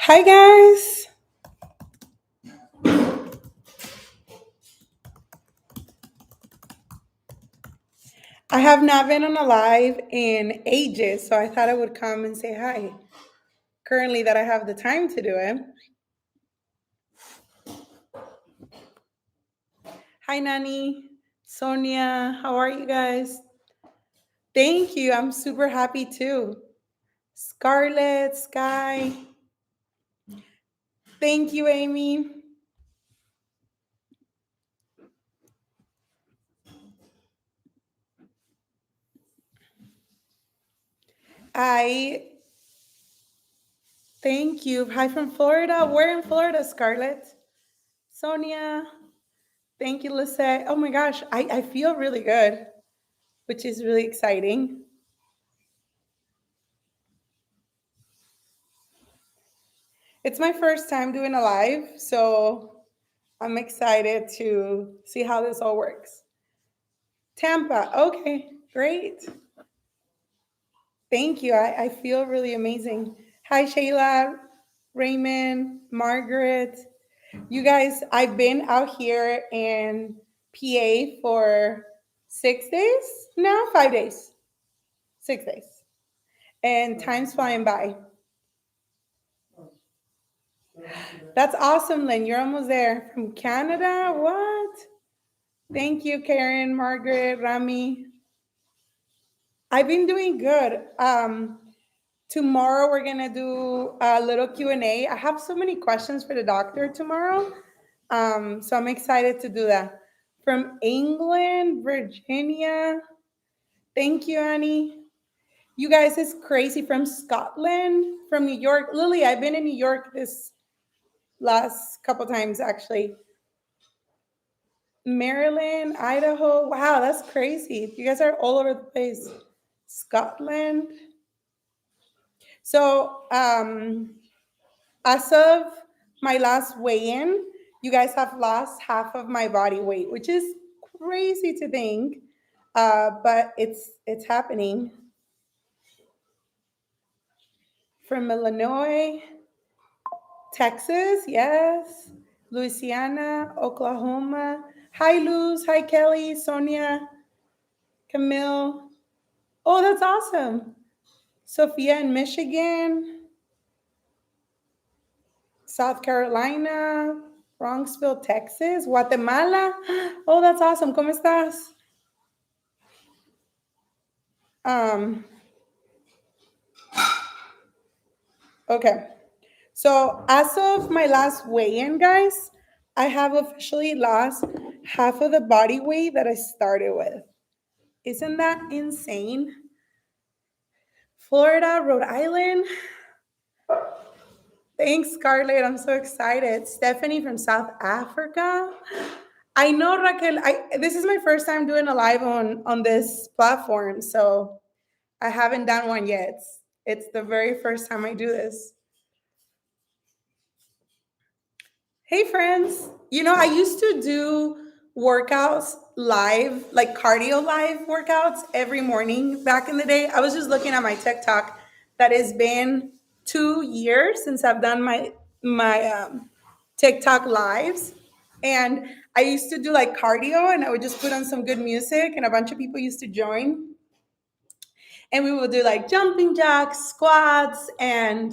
Hi guys. I have not been on a live in ages, so I thought I would come and say hi. Currently that I have the time to do it. Hi Nani, Sonia, how are you guys? Thank you. I'm super happy too. Scarlett, Sky. Thank you, Amy. I thank you. Hi from Florida. We're in Florida, Scarlett. Sonia. Thank you, Lisette. Oh my gosh, I feel really good, which is really exciting. It's my first time doing a live, so I'm excited to see how this all works. Tampa, okay, great. Thank you. I feel really amazing. Hi, Shayla, Raymond, Margaret. You guys, I've been out here in PA for 6 days now, 5 days, 6 days, and time's flying by. That's awesome, Lynn. You're almost there. From Canada? What? Thank you, Karen, Margaret, Rami. I've been doing good. Tomorrow we're gonna do a little Q&A. I have so many questions for the doctor tomorrow. So I'm excited to do that. From England, Virginia. Thank you, Annie. You guys, it's crazy. From Scotland, from New York. Lily, I've been in New York this last couple times actually. Maryland, Idaho. Wow, that's crazy. You guys are all over the place. Scotland. So, as of my last weigh in, you guys have lost half of my body weight, which is crazy to think, but it's happening. From Illinois, Texas, yes, Louisiana, Oklahoma. Hi, Luz. Hi, Kelly, Sonia, Camille. Oh, that's awesome. Sophia in Michigan, South Carolina, Bronxville, Texas, Guatemala. Oh, that's awesome. ¿Cómo estás? Um, okay. So as of my last weigh-in, guys, I have officially lost half of the body weight that I started with. Isn't that insane? Florida, Rhode Island. Thanks, Scarlett. I'm so excited. Stephanie from South Africa. I know, Raquel. This is my first time doing a live on this platform, so I haven't done one yet. It's the very first time I do this. Hey, friends. I used to do workouts live, like cardio live workouts every morning back in the day. I was just looking at my TikTok that it's been 2 years since I've done my TikTok lives. And I used to do like cardio and I would just put on some good music and a bunch of people used to join. And we would do like jumping jacks, squats, and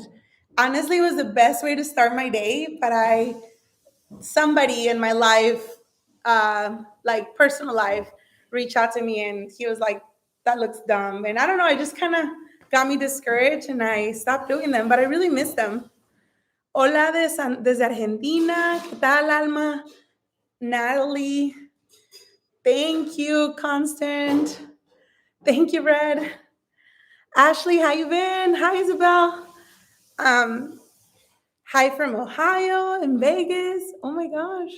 honestly, it was the best way to start my day. But somebody in my life, like personal life, reached out to me and he was like, that looks dumb. And I don't know, I just kind of got me discouraged and I stopped doing them, but I really miss them. Hola desde Argentina. ¿Qué tal, Alma? Natalie. Thank you, Constant. Thank you, Red. Ashley, how you been? Hi, Isabel. Um, Hi from Ohio and Vegas. Oh my gosh.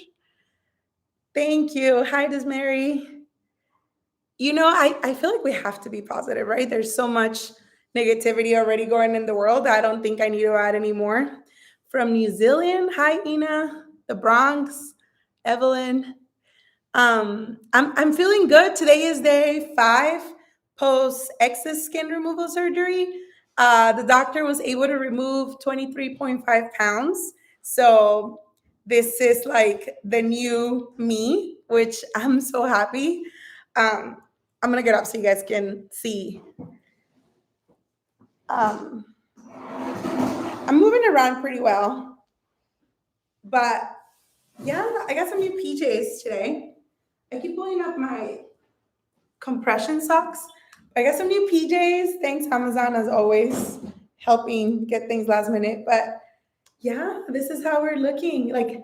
Thank you. Hi, Desmary. I feel like we have to be positive, right? There's so much negativity already going in the world. I don't think I need to add any more. From New Zealand, hi, Ina. The Bronx, Evelyn. I'm feeling good. Today is day 5 post excess skin removal surgery. The doctor was able to remove 23.5 pounds. So this is like the new me, which I'm so happy. Um, I'm gonna get up so you guys can see. Um, I'm moving around pretty well, but yeah, I got some new PJs today. I keep pulling up my compression socks. I got some new PJs. Thanks, Amazon, as always, helping get things last minute. But yeah, this is how we're looking. Like,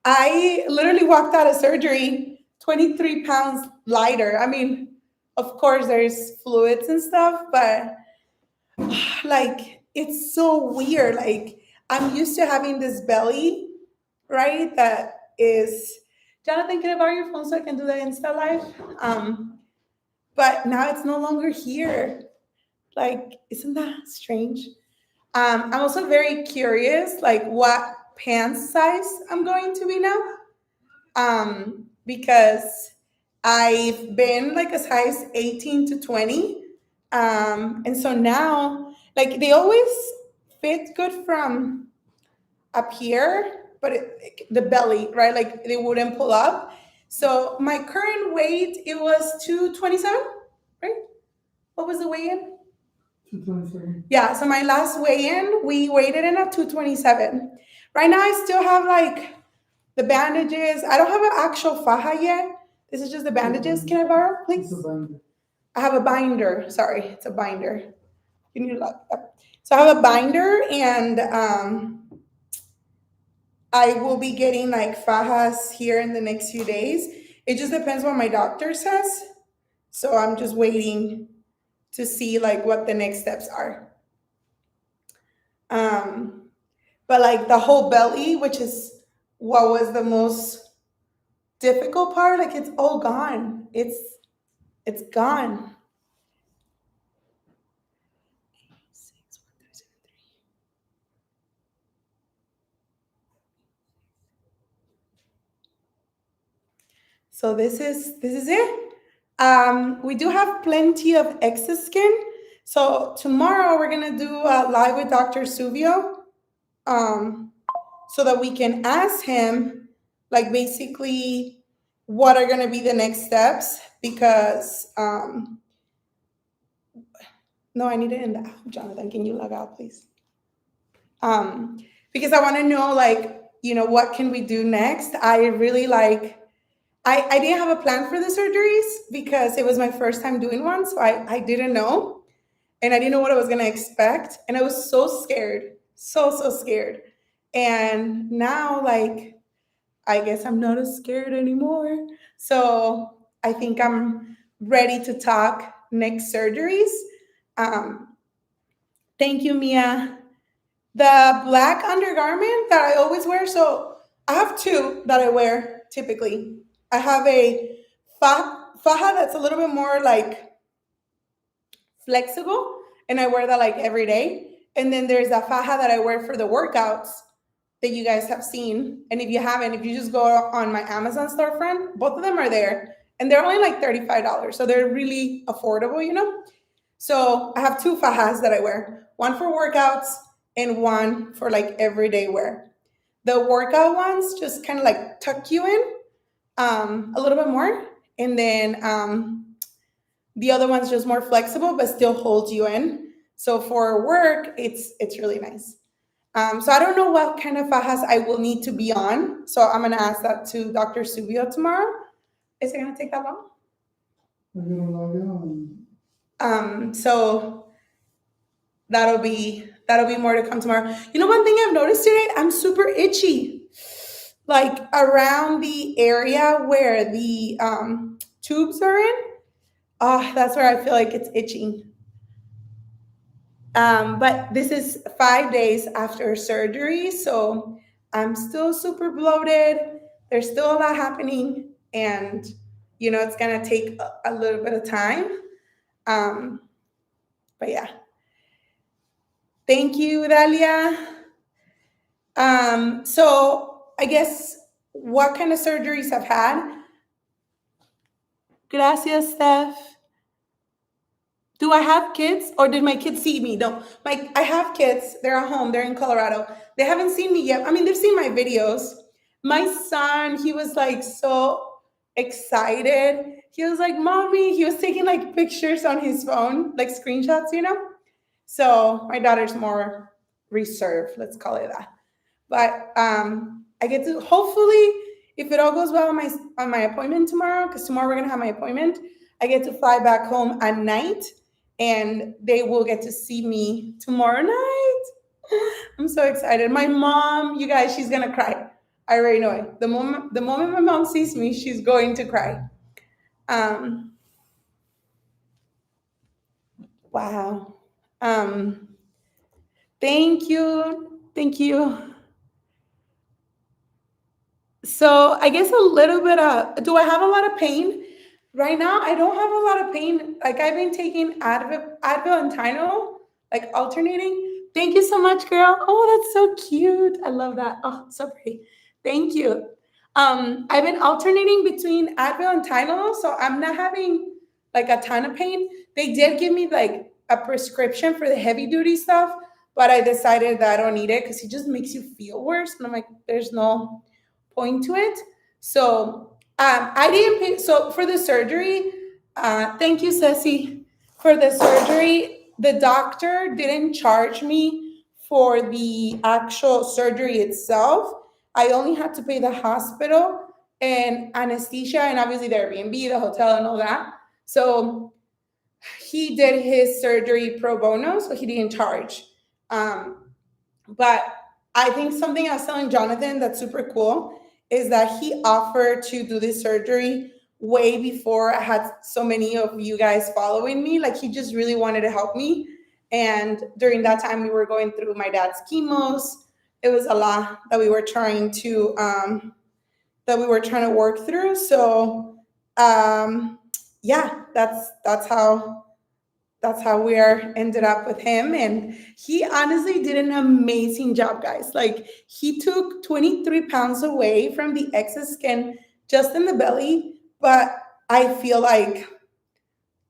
I literally walked out of surgery 23 pounds lighter. I mean, of course, there's fluids and stuff, but like, it's so weird. Like, I'm used to having this belly, right? That is, Jonathan, can I borrow your phone so I can do the Insta live? But now it's no longer here. Like, isn't that strange? I'm also very curious, like what pants size I'm going to be now. Because I've been like a size 18 to 20. And so now, like they always fit good from up here, but the belly, right? Like they wouldn't pull up. So my current weight, it was 227, right? What was the weigh-in? 227. Yeah, so my last weigh-in, we weighed it in at 227. Right now, I still have like the bandages. I don't have an actual faja yet. This is just the bandages. Can I borrow, please? I have a binder. Sorry, it's a binder. You need to lock up. So I have a binder, and I will be getting like fajas here in the next few days. It just depends what my doctor says. So I'm just waiting to see like what the next steps are. Um, but like the whole belly, which is what was the most difficult part, like it's all gone. It's gone. So this is it. We do have plenty of excess skin. So tomorrow we're gonna do a live with Dr. Suvio, um, so that we can ask him, like basically, what are gonna be the next steps. Because no, I need it in the app. Jonathan, can you log out, please? Um, because I want to know, like, what can we do next? I really like. I didn't have a plan for the surgeries because it was my first time doing one, so I didn't know, and I didn't know what I was gonna expect, and I was so scared, so scared. And now, like, I guess I'm not as scared anymore. So I think I'm ready to talk next surgeries. Um, Thank you, Mia. The black undergarment that I always wear. So I have two that I wear typically. I have a faja that's a little bit more like flexible, and I wear that like every day. And then there's a faja that I wear for the workouts that you guys have seen. And if you haven't, if you just go on my Amazon storefront, both of them are there. And they're only like $35. So they're really affordable. So I have two fajas that I wear, one for workouts and one for like everyday wear. The workout ones just kind of like tuck you in a little bit more. And then the other one's just more flexible, but still holds you in. So for work, it's really nice. So I don't know what kind of fajas I will need to be on. So I'm gonna ask that to Dr. Subio tomorrow. Is it gonna take that long? So that'll be more to come tomorrow. One thing I've noticed today, I'm super itchy. Like around the area where the tubes are in. That's where I feel like it's itching. But this is 5 days after surgery, so I'm still super bloated. There's still a lot happening, and it's gonna take a little bit of time. But yeah, thank you, Dalia. So I guess what kind of surgeries I've had? Gracias, Steph. Do I have kids or did my kids see me? No, I have kids. They're at home. They're in Colorado. They haven't seen me yet. I mean, they've seen my videos. My son, he was like so excited. He was like, "Mommy," he was taking like pictures on his phone, like screenshots, you know? So my daughter's more reserved, let's call it that. But I get to hopefully, if it all goes well on my appointment tomorrow, because tomorrow we're gonna have my appointment, I get to fly back home at night, and they will get to see me tomorrow night. I'm so excited. My mom, you guys, she's gonna cry. I already know it. The moment my mom sees me, she's going to cry. Um, wow. Um, thank you. Thank you. So I guess a little bit of, do I have a lot of pain? Right now, I don't have a lot of pain. Like I've been taking Advil and Tylenol, like alternating. Thank you so much, girl. Oh, that's so cute. I love that. Oh, so pretty. Thank you. I've been alternating between Advil and Tylenol, so I'm not having like a ton of pain. They did give me like a prescription for the heavy duty stuff, but I decided that I don't need it because it just makes you feel worse. And I'm like, there's no point to it. So I didn't pay. So for the surgery, thank you, Ceci. For the surgery, the doctor didn't charge me for the actual surgery itself. I only had to pay the hospital and anesthesia and obviously the Airbnb, the hotel, and all that. So he did his surgery pro bono, so he didn't charge. Um, but I think something I was telling Jonathan that's super cool is that he offered to do this surgery way before I had so many of you guys following me. Like he just really wanted to help me. And during that time, we were going through my dad's chemos. It was a lot that we were trying to work through. So yeah, that's how we are ended up with him, and he honestly did an amazing job, guys. Like he took 23 pounds away from the excess skin just in the belly, but I feel like,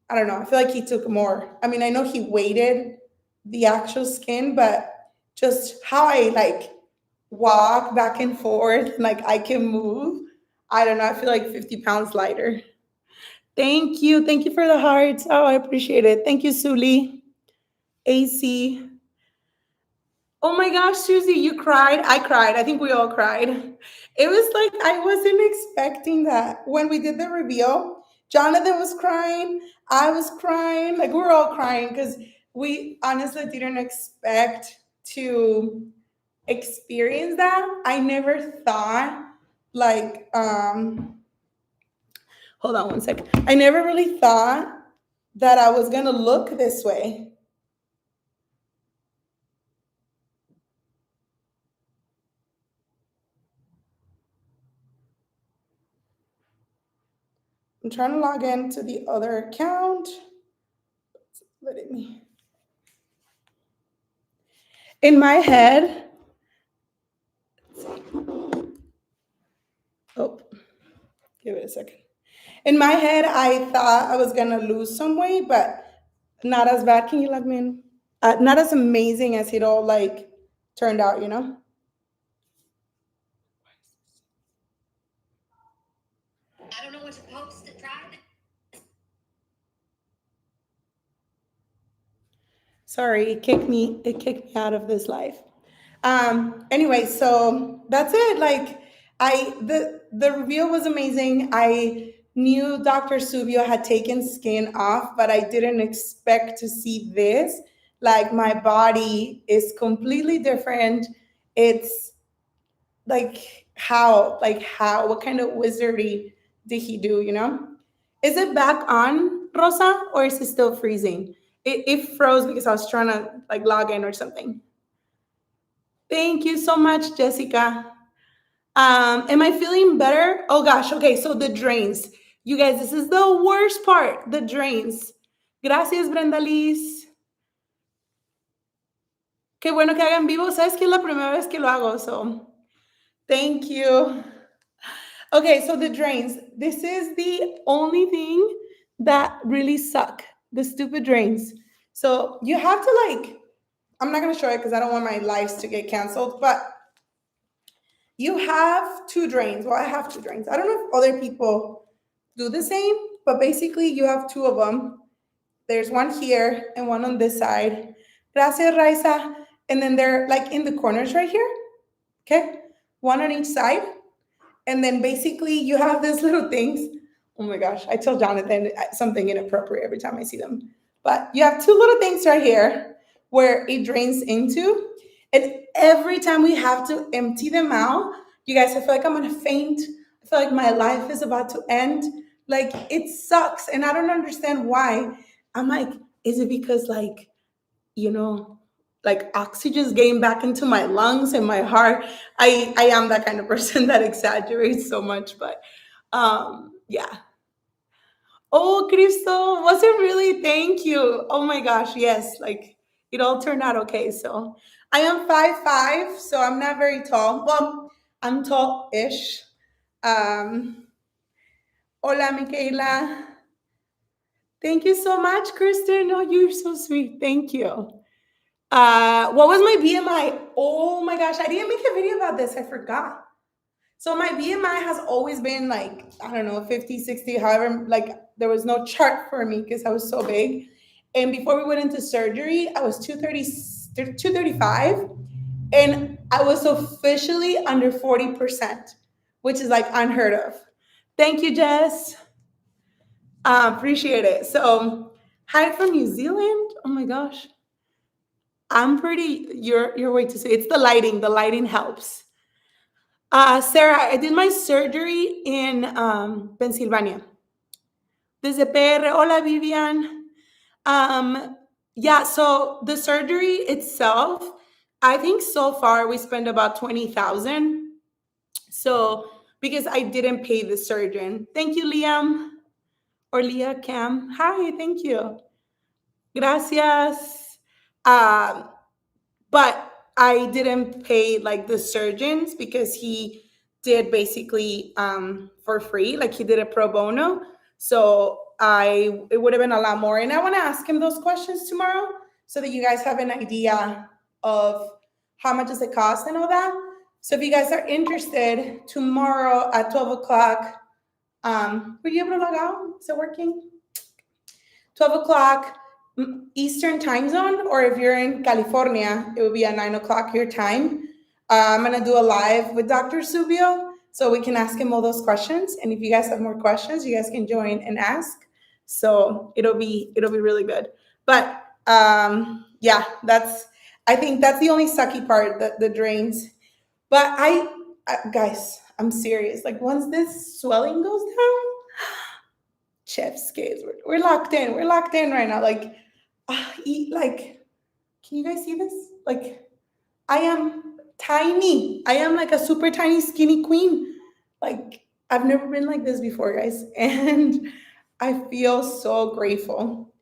I don't know, I feel like he took more. I mean, I know he weighted the actual skin, but just how I like walk back and forth, like I can move, I don't know, I feel like 50 pounds lighter. Thank you. Thank you for the hearts. Oh, I appreciate it. Thank you, Suli. AC. Oh my gosh, Susie, you cried. I cried. I think we all cried. It was like I wasn't expecting that. When we did the reveal, Jonathan was crying. I was crying. Like we were all crying because we honestly didn't expect to experience that. I never thought like hold on one second. I never really thought that I was gonna look this way. I'm trying to log into the other account. It's letting me. In my head, oh, give it a second. In my head, I thought I was gonna lose some weight, but not as bad. Can you log me in? Not as amazing as it all like turned out, you know. I don't know what supposed to try. Sorry, it kicked me. It kicked me out of this life. Anyway, so that's it. Like the reveal was amazing. I knew Dr. Subio had taken skin off, but I didn't expect to see this. Like my body is completely different. It's like how what kind of wizardry did he do, you know? Is it back on, Rosa, or is it still freezing? It froze because I was trying to like log in or something. Thank you so much, Jessica. Am I feeling better? Oh gosh, okay, so the drains. You guys, this is the worst part, the drains. Gracias, Brenda Liz. Qué bueno que hagan vivo. Sabes que es la primera vez que lo hago, so thank you. Okay, so the drains. This is the only thing that really suck. the stupid drains. So you have to like, I'm not gonna show it because I don't want my lives to get canceled, but you have two drains. Well, I have two drains. I don't know if other people do the same, but basically you have two of them. There's one here and one on this side. Gracias, Raisa. And then they're like in the corners right here. Okay. One on each side. And then basically you have these little things. Oh my gosh, I tell Jonathan something inappropriate every time I see them. But you have two little things right here where it drains into. And every time we have to empty them out, you guys, I feel like I'm gonna faint. I feel like my life is about to end. Like it sucks. And I don't understand why. I'm like, is it because like, you know, like oxygen's getting back into my lungs and my heart? I am that kind of person that exaggerates so much, but yeah. Oh, Cristo, was it really? Thank you. Oh my gosh, yes, like it all turned out okay. So I am 5'5", so I'm not very tall. Well, I'm tall-ish. Hola, Michaela. Thank you so much, Kristen. Oh, you're so sweet. Thank you. What was my BMI? Oh my gosh, I didn't make a video about this. I forgot. So my BMI has always been like, I don't know, 50, 60, however, like there was no chart for me because I was so big. And before we went into surgery, I was 230, 235, and I was officially under 40%, which is like unheard of. Thank you, Jess. Appreciate it. So, hi from New Zealand. Oh my gosh. I'm pretty, you're way too sweet. It's the lighting. The lighting helps. Sarah, I did my surgery in Pennsylvania. Desde PR. Hola, Vivian. Yeah, so the surgery itself, I think so far we spent about 20,000. So because I didn't pay the surgeon. Thank you, Liam or Leah Cam. Hi, thank you. Gracias. Um, but I didn't pay like the surgeons because he did basically for free, like he did a pro bono. So it would have been a lot more. And I want to ask him those questions tomorrow so that you guys have an idea of how much does it cost and all that. So if you guys are interested, tomorrow at 12 o'clock, were you able to log out? Is it working? 12 o'clock Eastern time zone, or if you're in California, it would be at 9 o'clock your time. I'm going to do a live with Dr. Subio so we can ask him all those questions. And if you guys have more questions, you guys can join and ask. So it'll be really good. But yeah, I think that's the only sucky part, the drains. But guys, I'm serious. Like once this swelling goes down, chef's kiss. We're locked in. We're locked in right now. Like, eat like. Can you guys see this? Like, I am tiny. I am like a super tiny, skinny queen. Like, I've never been like this before, guys, and I feel so grateful.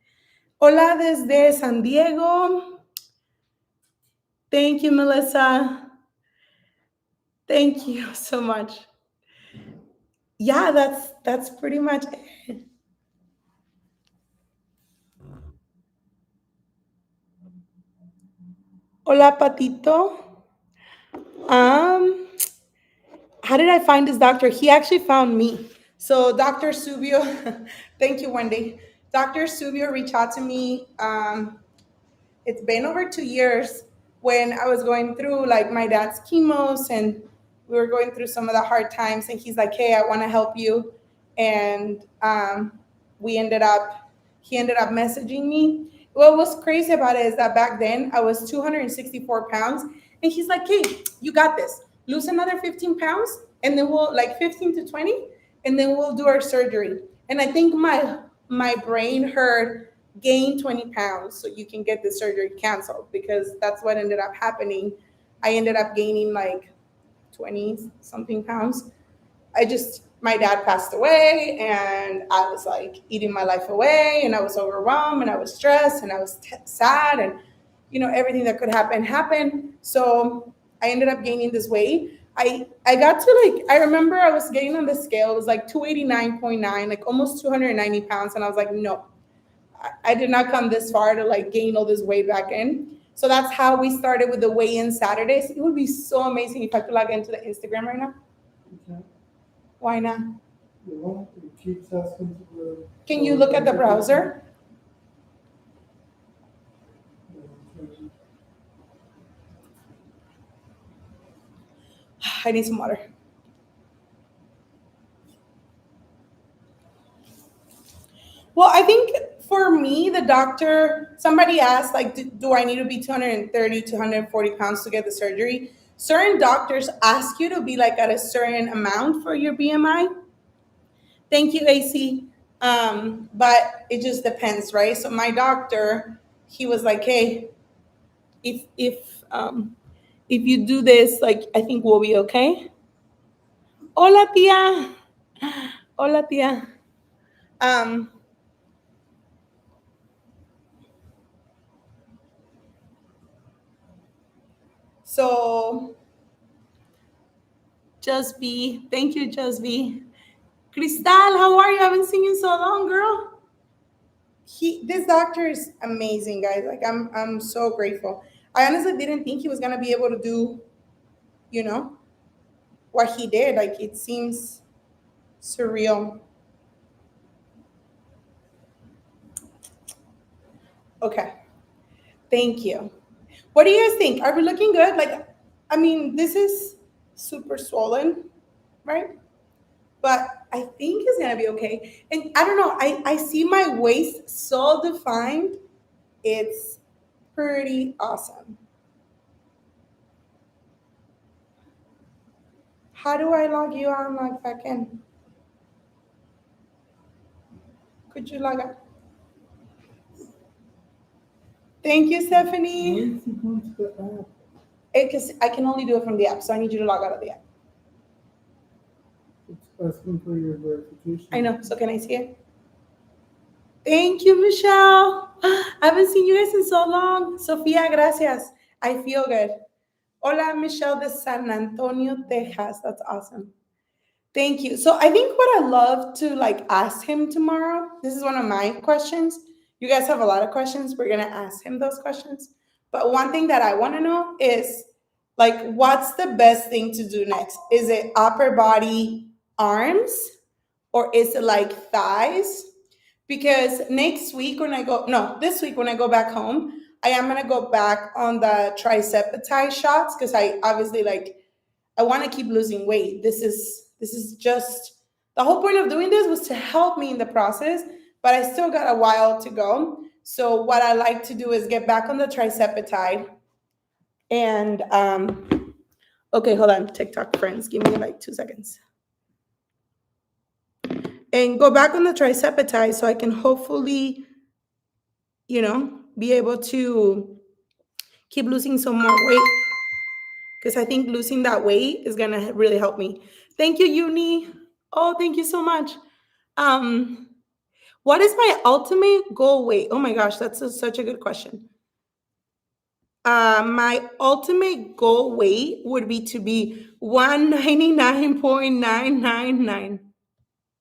Hola desde San Diego. Thank you, Melissa. Thank you so much. Yeah, that's pretty much it. Hola, Patito. Um, how did I find this doctor? He actually found me. So Dr. Subio, thank you, Wendy. Dr. Subio reached out to me. It's been over 2 years when I was going through like my dad's chemos and we were going through some of the hard times. And he's like, "Hey, I want to help you." And we ended up, he ended up messaging me. What was crazy about it is that back then I was 264 pounds. And he's like, "Hey, you got this. Lose another 15 pounds and then we'll like 15 to 20 and then we'll do our surgery." And I think my brain heard gain 20 pounds so you can get the surgery canceled, because that's what ended up happening. I ended up gaining like 20 something pounds. My dad passed away and I was like eating my life away and I was overwhelmed and I was stressed and I was sad, and everything that could happen happened. So I ended up gaining this weight. I got to like, I remember I was getting on the scale, it was like 289.9, like almost 290 pounds. And I was like, no, I did not come this far to like gain all this weight back in. So that's how we started with the weigh-in Saturdays. It would be so amazing if I could log into the Instagram right now. Okay. Why not? Well, it keeps asking to go. Can you look at the browser? I need some water. Well, I think for me, the doctor, somebody asked, like, do I need to be 230, 240 pounds to get the surgery? Certain doctors ask you to be like at a certain amount for your BMI. Thank you, AC. But it just depends, right? So my doctor, he was like, hey, if you do this, like, I think we'll be okay. Hola, tía. Hola, tía. Um, so just be. Thank you, just be. Cristal, how are you? I haven't seen you so long, girl. This doctor is amazing, guys. Like I'm so grateful. I honestly didn't think he was gonna be able to do, you know, what he did. Like it seems surreal. Okay, thank you. What do you guys think? Are we looking good? Like, I mean, this is super swollen, right? But I think it's gonna be okay. And I don't know. I see my waist so defined. It's pretty awesome. How do I log you on like back in? Could you log on? Thank you, Why Stephanie. is he going to the app? Because I can only do it from the app, so I need you to log out of the app. It's asking for your verification. I know. So can I see it? Thank you, Michelle. I haven't seen you guys in so long. Sofia, gracias. I feel good. Hola, Michelle de San Antonio, Texas. That's awesome. Thank you. So I think what I love to like ask him tomorrow, this is one of my questions. You guys have a lot of questions. We're gonna ask him those questions. But one thing that I want to know is like what's the best thing to do next? Is it upper body arms or is it like thighs? Because next week when I go, no, this week when I go back home, I am gonna go back on the tricep shots because I obviously like I want to keep losing weight. This is just the whole point of doing this was to help me in the process, but I still got a while to go. So what I like to do is get back on the tricep and okay, hold on, TikTok friends, give me like 2 seconds, and go back on the tricep so I can hopefully be able to keep losing some more weight because I think losing that weight is gonna really help me. Thank you, Uni. Oh, thank you so much. Um, what is my ultimate goal weight? Oh my gosh, that's such a good question. My ultimate goal weight would be to be 199.999.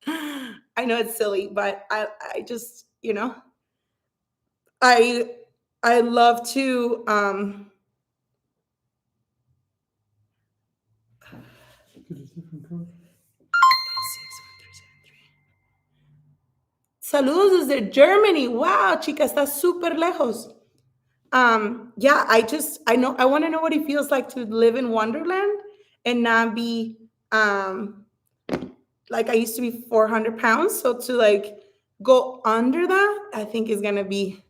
I know it's silly, but I just, I I love to Get a different code. Saludos desde Germany. Wow, chica, está súper lejos. Yeah, I know I want to know what it feels like to live in Wonderland and not be like I used to be 400 pounds. So to like go under that, I think is gonna be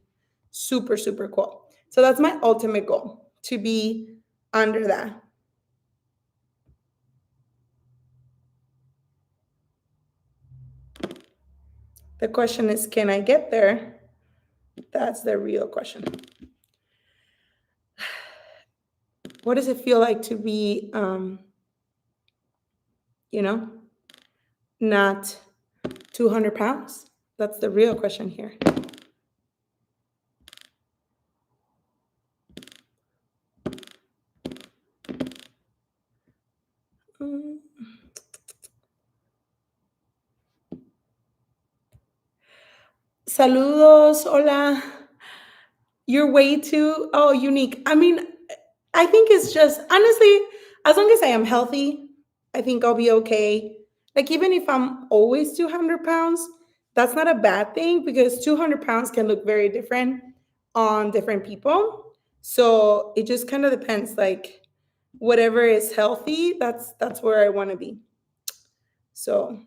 super, super cool. So that's my ultimate goal to be under that. The question is, can I get there? That's the real question. What does it feel like to be, you know, not 200 pounds? That's the real question here. Mm. Saludos, hola. You're way too unique. I mean, I think it's just honestly, as long as I am healthy, I think I'll be okay. Like even if I'm always 200 pounds, that's not a bad thing because 200 pounds can look very different on different people. So it just kind of depends. Like whatever is healthy, that's where I want to be. So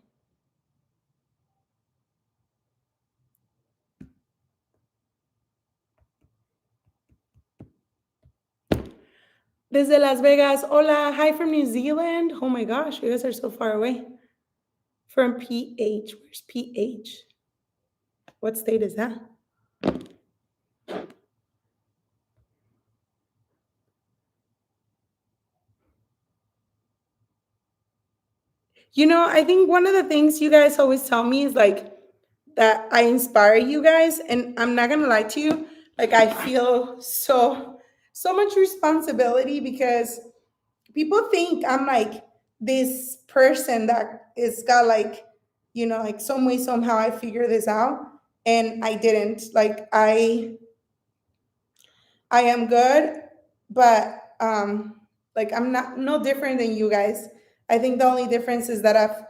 desde Las Vegas, hola, hi from New Zealand. Oh my gosh, you guys are so far away. From PH. Where's PH? What state is that? I think one of the things you guys always tell me is like that I inspire you guys, and I'm not gonna lie to you, like I feel so much responsibility because people think I'm like this person that is got like, like some way somehow I figure this out, and I didn't. Like I am good, but like I'm not no different than you guys. I think the only difference is that I've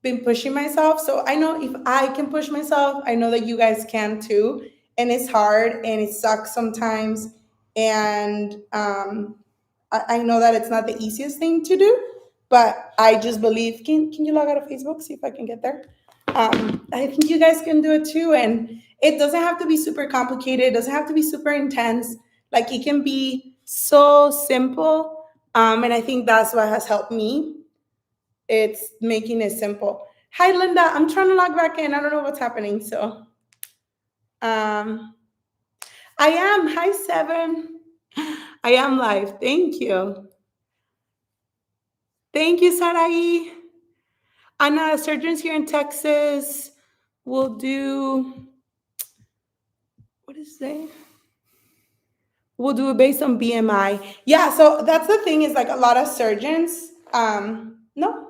been pushing myself. So I know if I can push myself, I know that you guys can too. And it's hard and it sucks sometimes. And I know that it's not the easiest thing to do, but I just believe. Can you log out of Facebook? See if I can get there. I think you guys can do it too. And it doesn't have to be super complicated. It doesn't have to be super intense. Like it can be so simple. And I think that's what has helped me. It's making it simple. Hi, Linda. I'm trying to log back in. I don't know what's happening. So um, I am. Hi, Seven. I am live. Thank you. Thank you, Sarai. Anna, surgeons here in Texas will do, what is it? We'll do it based on BMI. Yeah, so that's the thing is like a lot of surgeons, no,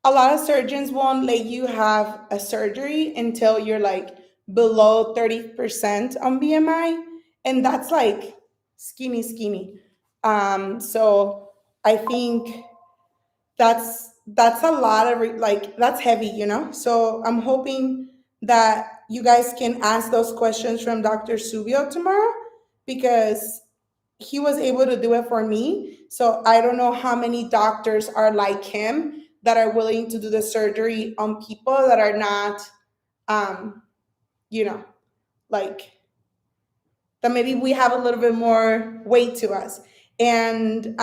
a lot of surgeons won't let you have a surgery until you're like below 30% on BMI. And that's like skinny, skinny. So I think that's a lot of like that's heavy. So I'm hoping that you guys can ask those questions from Dr. Subio tomorrow because he was able to do it for me. So I don't know how many doctors are like him that are willing to do the surgery on people that are not um you know like that maybe we have a little bit more weight to us. And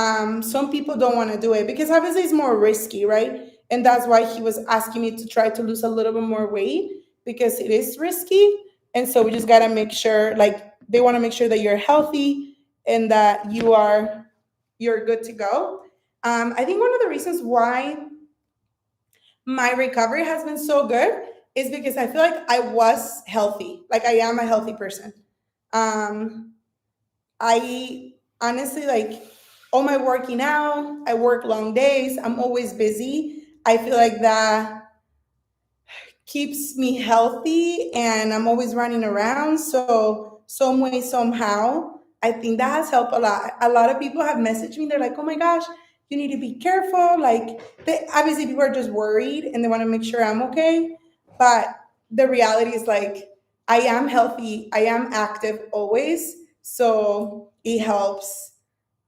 some people don't want to do it because obviously it's more risky, right? And that's why he was asking me to try to lose a little bit more weight because it is risky. And so we just got to make sure, like, they want to make sure that you're healthy and that you're good to go. I think one of the reasons why my recovery has been so good is because I feel like I was healthy. Like I am a healthy person. Um, I honestly like all my working out, I work long days, I'm always busy. I feel like that keeps me healthy and I'm always running around. So, some way, somehow, I think that has helped a lot. A lot of people have messaged me. They're like, oh my gosh, you need to be careful. Like, obviously, people are just worried and they want to make sure I'm okay. But the reality is, like, I am healthy, I am active always. So, it helps.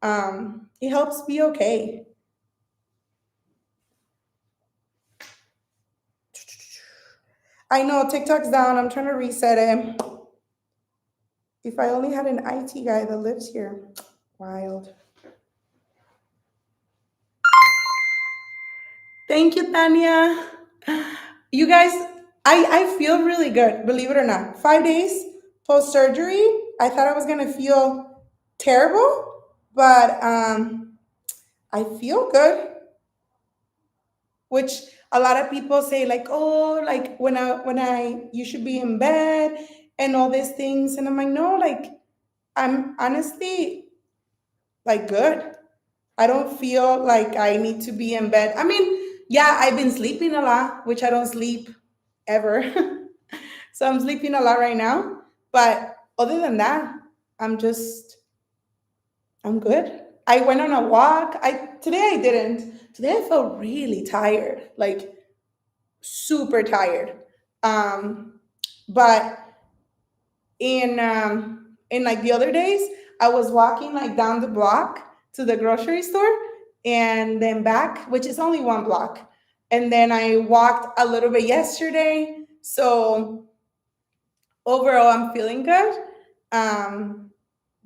It helps be okay. I know TikTok's down. I'm trying to reset it. If I only had an IT guy that lives here. Wild. Thank you, Tanya. You guys, I feel really good, believe it or not. 5 days post surgery, I thought I was going to feel terrible, but I feel good, which a lot of people say, like, oh, like you should be in bed and all these things. And I'm like, no, like, I'm honestly like good. I don't feel like I need to be in bed. I mean, yeah, I've been sleeping a lot, which I don't sleep ever. So I'm sleeping a lot right now. But other than that, I'm just I'm good. I went on a walk. I today I didn't. Today I felt really tired, like super tired. Um, but in like the other days, I was walking like down the block to the grocery store and then back, which is only one block. And then I walked a little bit yesterday. So overall, I'm feeling good. Um,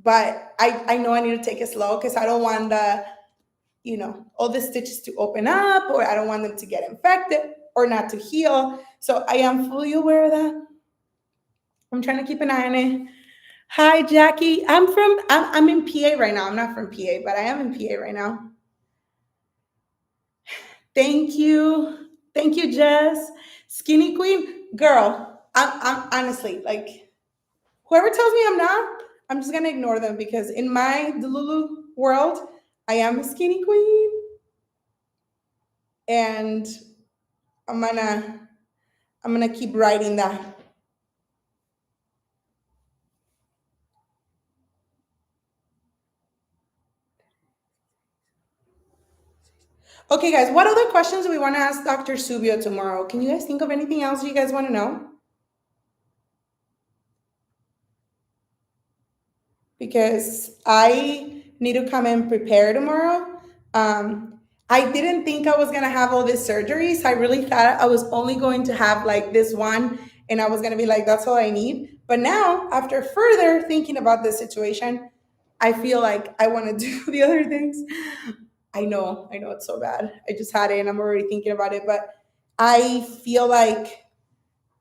but I know I need to take it slow because I don't want all the stitches to open up, or I don't want them to get infected or not to heal. So I am fully aware of that. I'm trying to keep an eye on it. Hi, Jackie. I'm in PA right now. I'm not from PA, but I am in PA right now. Thank you. Thank you, Jess. Skinny Queen. Girl, I'm honestly like, whoever tells me I'm not, I'm just going to ignore them because in my Delulu world, I am a skinny queen. And I'm going to I'm gonna keep writing that. Okay, guys, what other questions do we want to ask Dr. Subio tomorrow? Can you guys think of anything else you guys want to know? Because I need to come and prepare tomorrow. I didn't think I was gonna have all these surgeries. I really thought I was only going to have like this one, and I was gonna be like, that's all I need. But now, after further thinking about this situation, I feel like I want to do the other things. I know it's so bad. I just had it and I'm already thinking about it, but I feel like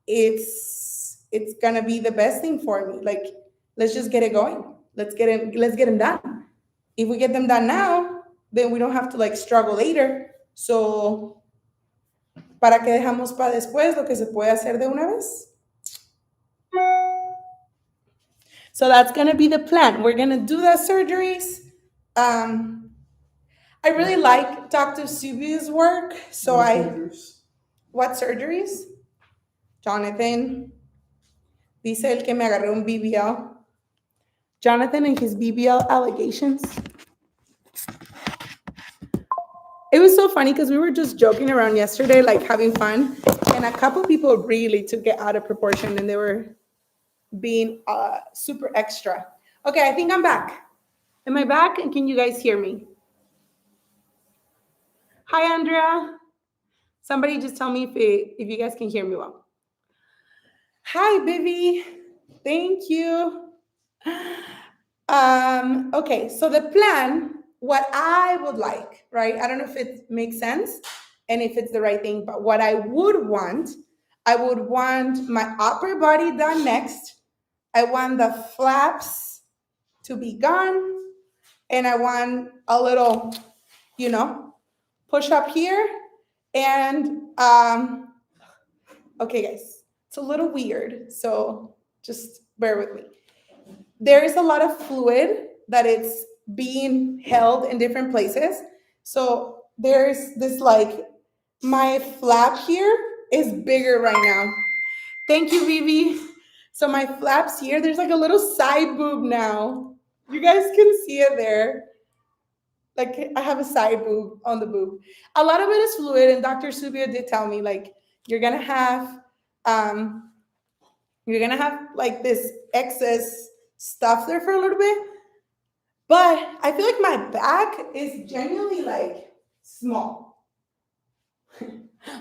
it's gonna be the best thing for me. Like, let's just get it going. Let's get them done. If we get them done now, then we don't have to like struggle later. So, ¿para qué dejamos para después lo que se puede hacer de una vez? So that's gonna be the plan. We're gonna do the surgeries. Um, I really like Dr. Subi's work. So What I surgeries? what surgeries? Jonathan, dice el que me agarré un BBL. Jonathan and his BBL allegations. It was so funny because we were just joking around yesterday, like having fun, and a couple people really took it out of proportion and they were being super extra. Okay, I think I'm back. Am I back? And can you guys hear me? Hi, Andrea. Somebody just tell me if you guys can hear me well. Hi, Bibi. Thank you. Okay, so the plan, what I would like, right? I don't know if it makes sense and if it's the right thing, but what I would want my upper body done next. I want the flaps to be gone, and I want a little, you know, push up here. And okay, guys, it's a little weird, so just bear with me. There is a lot of fluid that it's being held in different places. So there's this like my flap here is bigger right now. Thank you, Vivi. So my flaps here, there's like a little side boob now. You guys can see it there. Like I have a side boob on the boob. A lot of it is fluid, and Dr. Subia did tell me like you're gonna have um you're gonna have like this excess stuff there for a little bit. But I feel like my back is genuinely like small.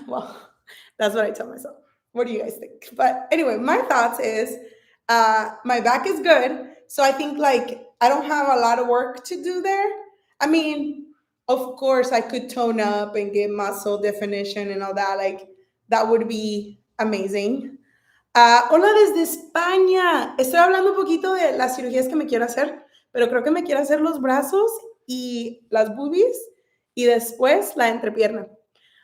Well, that's what I tell myself. What do you guys think? But anyway, my thoughts is my back is good. So I think like I don't have a lot of work to do there. I mean, of course I could tone up and get muscle definition and all that. Like that would be amazing. Hola desde España. Estoy hablando un poquito de las cirugías que me quiero hacer, pero creo que me quiero hacer los brazos y las boobies y después la entrepierna.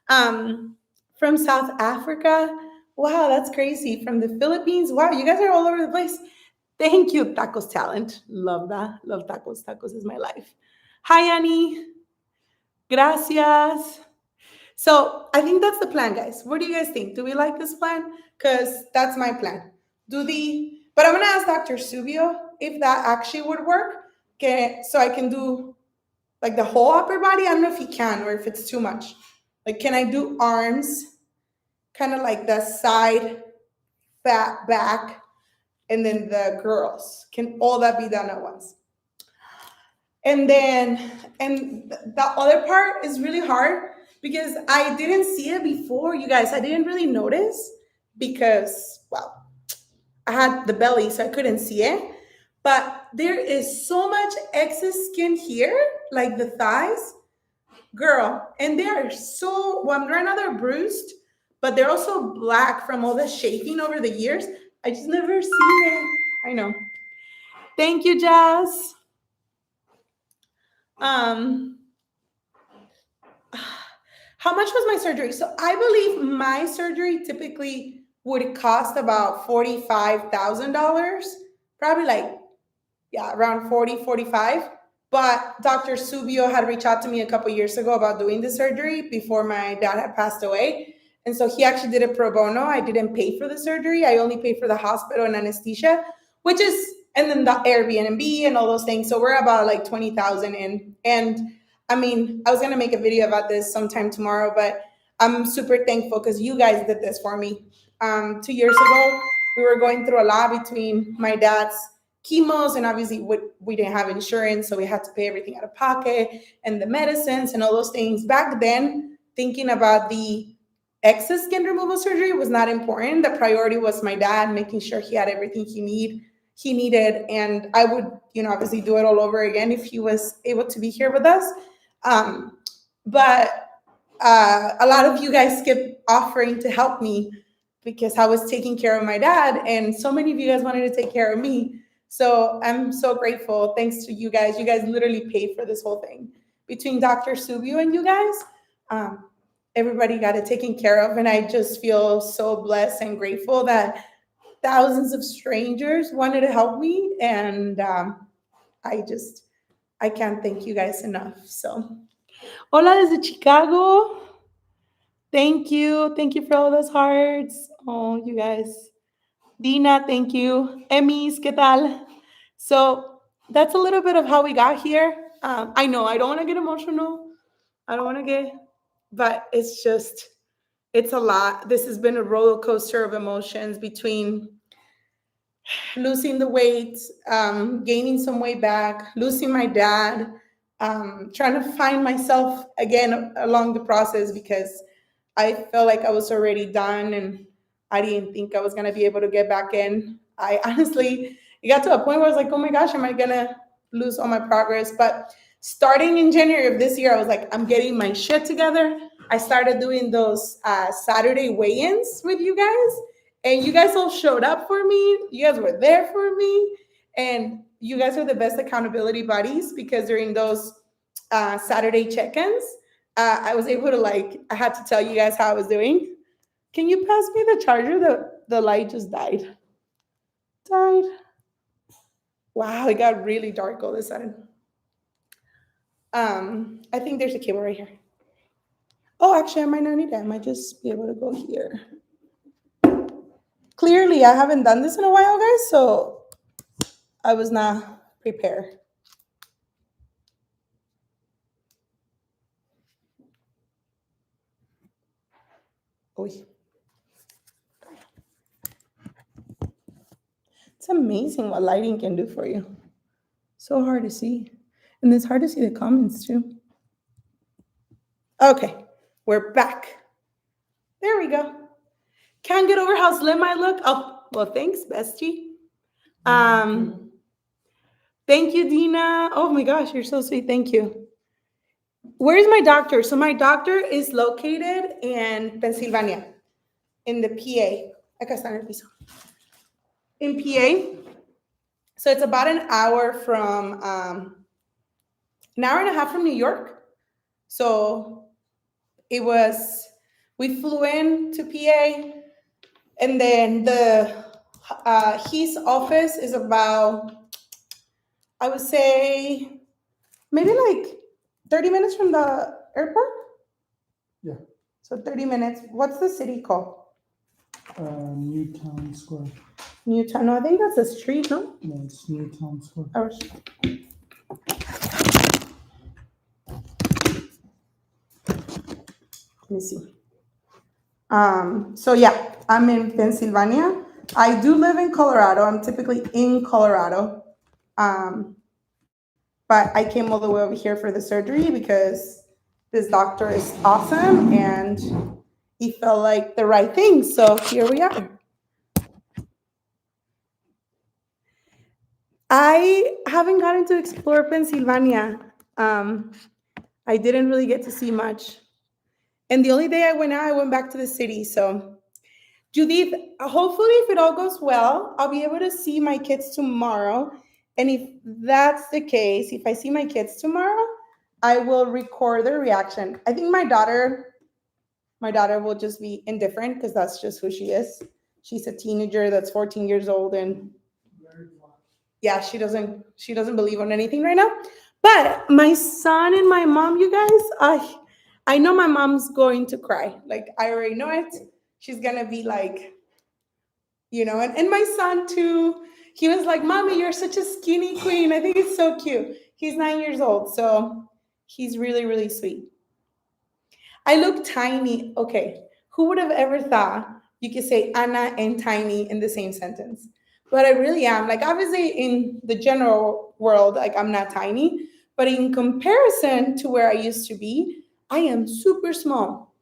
Um, from South Africa. Wow, that's crazy. From the Philippines. Wow, you guys are all over the place. Thank you, Tacos Talent. Love that. Love tacos. Tacos is my life. Hi, Annie. Gracias. So I think that's the plan, guys. What do you guys think? Do we like this plan? Because that's my plan. do the, but I'm gonna ask Dr. Subio if that actually would work. Okay, so I can do like the whole upper body. I don't know if he can or if it's too much. Like, can I do arms, kind of like the side, back, and then the girls? Can all that be done at once? And then, and the other part is really hard because I didn't see it before, you guys. I didn't really notice because, well, I had the belly, so I couldn't see it. But there is so much excess skin here, like the thighs, girl. And they are so, well, right now they're bruised, but they're also black from all the shaving over the years. I just never seen it. I know. Thank you, Jazz. Um, how much was my surgery? So I believe my surgery typically would cost about $45,000, probably like, yeah, around 40, 45. But Dr. Subio had reached out to me a couple years ago about doing the surgery before my dad had passed away. And so he actually did it pro bono. I didn't pay for the surgery. I only paid for the hospital and anesthesia, which is, and then the Airbnb and all those things. So we're about like 20,000 in. And I mean, I was going to make a video about this sometime tomorrow, but I'm super thankful because you guys did this for me. 2 years ago, we were going through a lot between my dad's chemos, and obviously we didn't have insurance, so we had to pay everything out of pocket and the medicines and all those things. Back then, thinking about the excess skin removal surgery was not important. The priority was my dad, making sure he had everything he needed, and I would, obviously do it all over again if he was able to be here with us. But a lot of you guys kept offering to help me because I was taking care of my dad, and so many of you guys wanted to take care of me. So I'm so grateful. Thanks to you guys. You guys literally paid for this whole thing. Between Dr. Subio and you guys, um, everybody got it taken care of. And I just feel so blessed and grateful that thousands of strangers wanted to help me. And I just, I can't thank you guys enough. So, hola desde Chicago. Thank you. Thank you for all those hearts. Oh, you guys. Dina, thank you. Emmys, ¿qué tal? So that's a little bit of how we got here. I know I don't want to get emotional. I don't want to get, but it's just, it's a lot. This has been a roller coaster of emotions between losing the weight, gaining some weight back, losing my dad, trying to find myself again along the process because I felt like I was already done and I didn't think I was going to be able to get back in. I honestly, it got to a point where I was like, oh my gosh, am I going to lose all my progress? But starting in January of this year, I was like, I'm getting my shit together. I started doing those Saturday weigh ins with you guys, and you guys all showed up for me. You guys were there for me. And you guys are the best accountability buddies because during those Saturday check ins, I was able to I had to tell you guys how I was doing. Can you pass me the charger? The light just died. Died. Wow, it got really dark all of a sudden. I think there's a cable right here. Oh, actually, I might not need that. I might just be able to go here. Clearly, I haven't done this in a while, guys, so I was not prepared. Oy. It's amazing what lighting can do for you. So hard to see. And it's hard to see the comments too. Okay, we're back. There we go. Can't get over how slim I look. Oh, well, thanks, bestie. Thank you, Dina. Oh my gosh, you're so sweet. Thank you. Where's my doctor? So my doctor is located in Pennsylvania, in the PA. Acá está en el piso. In PA. So it's about an hour an hour and a half from New York. So we flew in to PA, and then his office is about, I would say, maybe like 30 minutes from the airport. Yeah. So 30 minutes. What's the city called? Newtown Square. Newtown. No, I think that's a street, no? No, it's Newtown Square. Or, let me see. So yeah, I'm in Pennsylvania. I do live in Colorado. I'm typically in Colorado. Um, but I came all the way over here for the surgery because this doctor is awesome and he felt like the right thing. So here we are. I haven't gotten to explore Pennsylvania. Um, I didn't really get to see much. And the only day I went out, I went back to the city. So, Judith, hopefully, if it all goes well, I'll be able to see my kids tomorrow. And if that's the case, if I see my kids tomorrow, I will record their reaction. I think my daughter will just be indifferent because that's just who she is. She's a teenager that's 14 years old and yeah, she doesn't believe on anything right now. But my son and my mom, you guys, I know my mom's going to cry. Like I already know it. She's gonna be like, and my son too. He was like, "Mommy, you're such a skinny queen." I think it's so cute. He's 9 years old, so he's really, really sweet. I look tiny. Okay, who would have ever thought you could say Anna and tiny in the same sentence? But I really am. Like, obviously, in the general world, like, I'm not tiny. But in comparison to where I used to be, I am super small.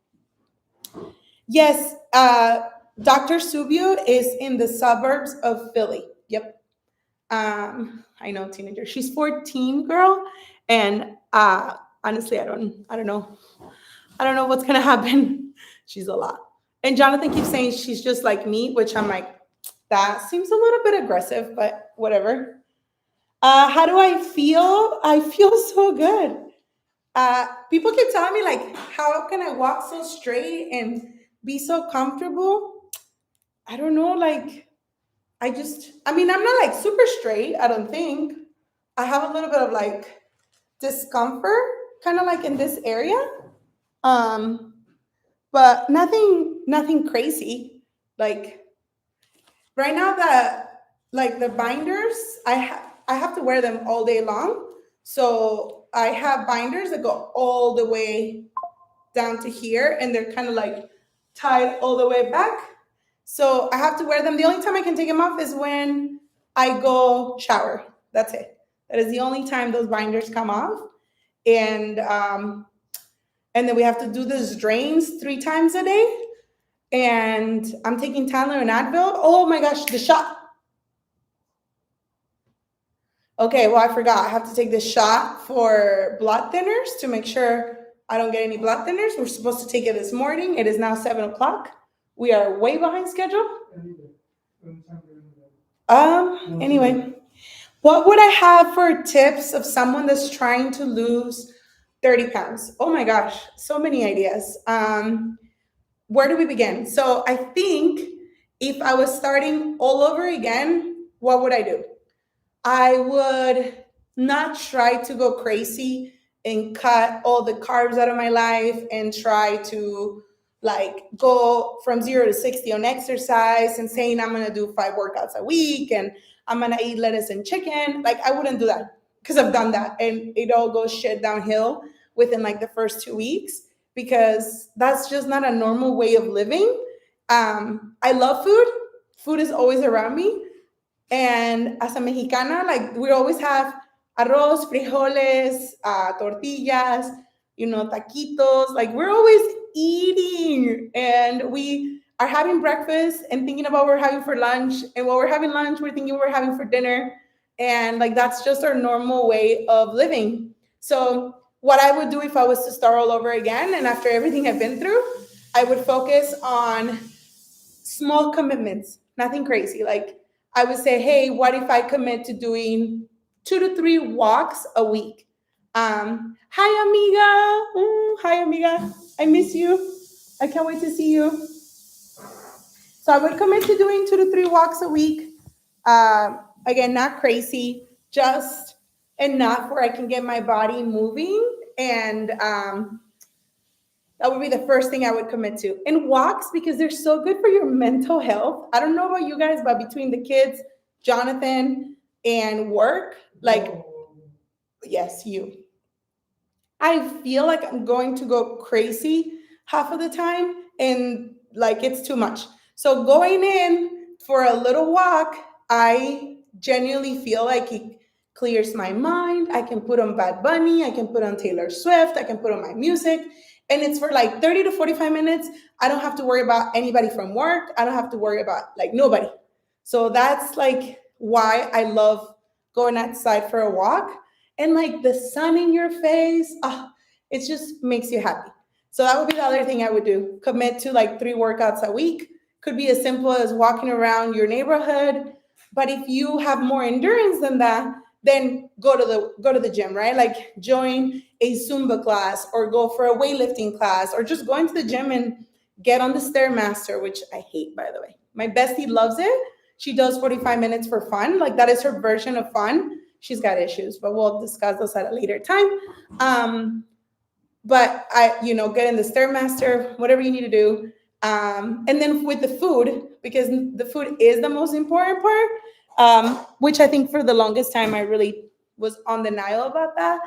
Yes, Dr. Subio is in the suburbs of Philly. Yep. I know teenager. She's 14, girl, and honestly, I don't know. I don't know what's gonna happen. She's a lot. And Jonathan keeps saying she's just like me, which I'm like, that seems a little bit aggressive, but whatever. How do I feel? I feel so good. People keep telling me like, how can I walk so straight and be so comfortable? I don't know. Like, I mean, I'm not like super straight. I don't think. I have a little bit of like discomfort, kind of like in this area. Um, but nothing crazy. Like right now, the binders, I have to wear them all day long. So I have binders that go all the way down to here, and they're kind of like tied all the way back. So I have to wear them. The only time I can take them off is when I go shower. That's it. That is the only time those binders come off. And and then we have to do these drains 3 times a day. And I'm taking Tylenol and Advil. Oh my gosh, the shot. Okay, well, I forgot. I have to take this shot for blood thinners to make sure I don't get any blood thinners. We're supposed to take it this morning. It is now 7 o'clock. We are way behind schedule. Anyway, what would I have for tips of someone that's trying to lose 30 pounds? Oh my gosh, so many ideas. Where do we begin? So I think if I was starting all over again, what would I do? I would not try to go crazy and cut all the carbs out of my life and try to like go from 0 to 60 on exercise and saying I'm gonna do 5 workouts a week and I'm gonna eat lettuce and chicken. Like I wouldn't do that because I've done that and it all goes shit downhill within like the first 2 weeks because that's just not a normal way of living. I love food. Food is always around me, and as a Mexicana, like we always have arroz, frijoles, tortillas, taquitos. Like we're always eating, and we are having breakfast and thinking about what we're having for lunch, and while we're having lunch, we're thinking what we're having for dinner, and like that's just our normal way of living. So, what I would do if I was to start all over again, and after everything I've been through, I would focus on small commitments, nothing crazy. Like I would say, hey, what if I commit to doing 2 to 3 walks a week? Hi, amiga. Hi, amiga. I miss you. I can't wait to see you. So I would commit to doing 2 to 3 walks a week. Again, not crazy, just enough where I can get my body moving and That would be the first thing I would commit to. And walks, because they're so good for your mental health. I don't know about you guys, but between the kids, Jonathan, and work, like, yes, you. I feel like I'm going to go crazy half of the time, and like it's too much. So going in for a little walk, I genuinely feel like it clears my mind. I can put on Bad Bunny, I can put on Taylor Swift, I can put on my music, and it's for like 30 to 45 minutes. I don't have to worry about anybody from work. I don't have to worry about like nobody. So that's like why I love going outside for a walk, and like the sun in your face, it just makes you happy. So that would be the other thing I would do. Commit to like 3 workouts a week. Could be as simple as walking around your neighborhood. But if you have more endurance than that, then go to the gym, right? Like join a Zumba class or go for a weightlifting class or just go into the gym and get on the stairmaster, which I hate, by the way. My bestie loves it. She does 45 minutes for fun. Like that is her version of fun. She's got issues, but we'll discuss those at a later time. But get in the stairmaster, whatever you need to do. And then with the food, because the food is the most important part, which I think for the longest time I really was on denial about that.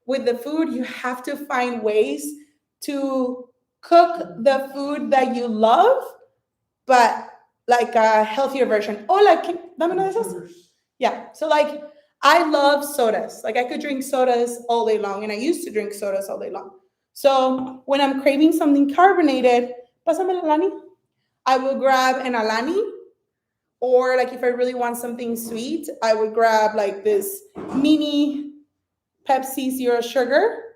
With the food, you have to find ways to cook the food that you love, but like a healthier version. Oh, like, dame una de esas. Yeah. So like I love sodas. Like I could drink sodas all day long, and I used to drink sodas all day long. So when I'm craving something carbonated, pásame el Alani. I will grab an Alani, or like if I really want something sweet, I would grab like this mini Pepsi Zero Sugar,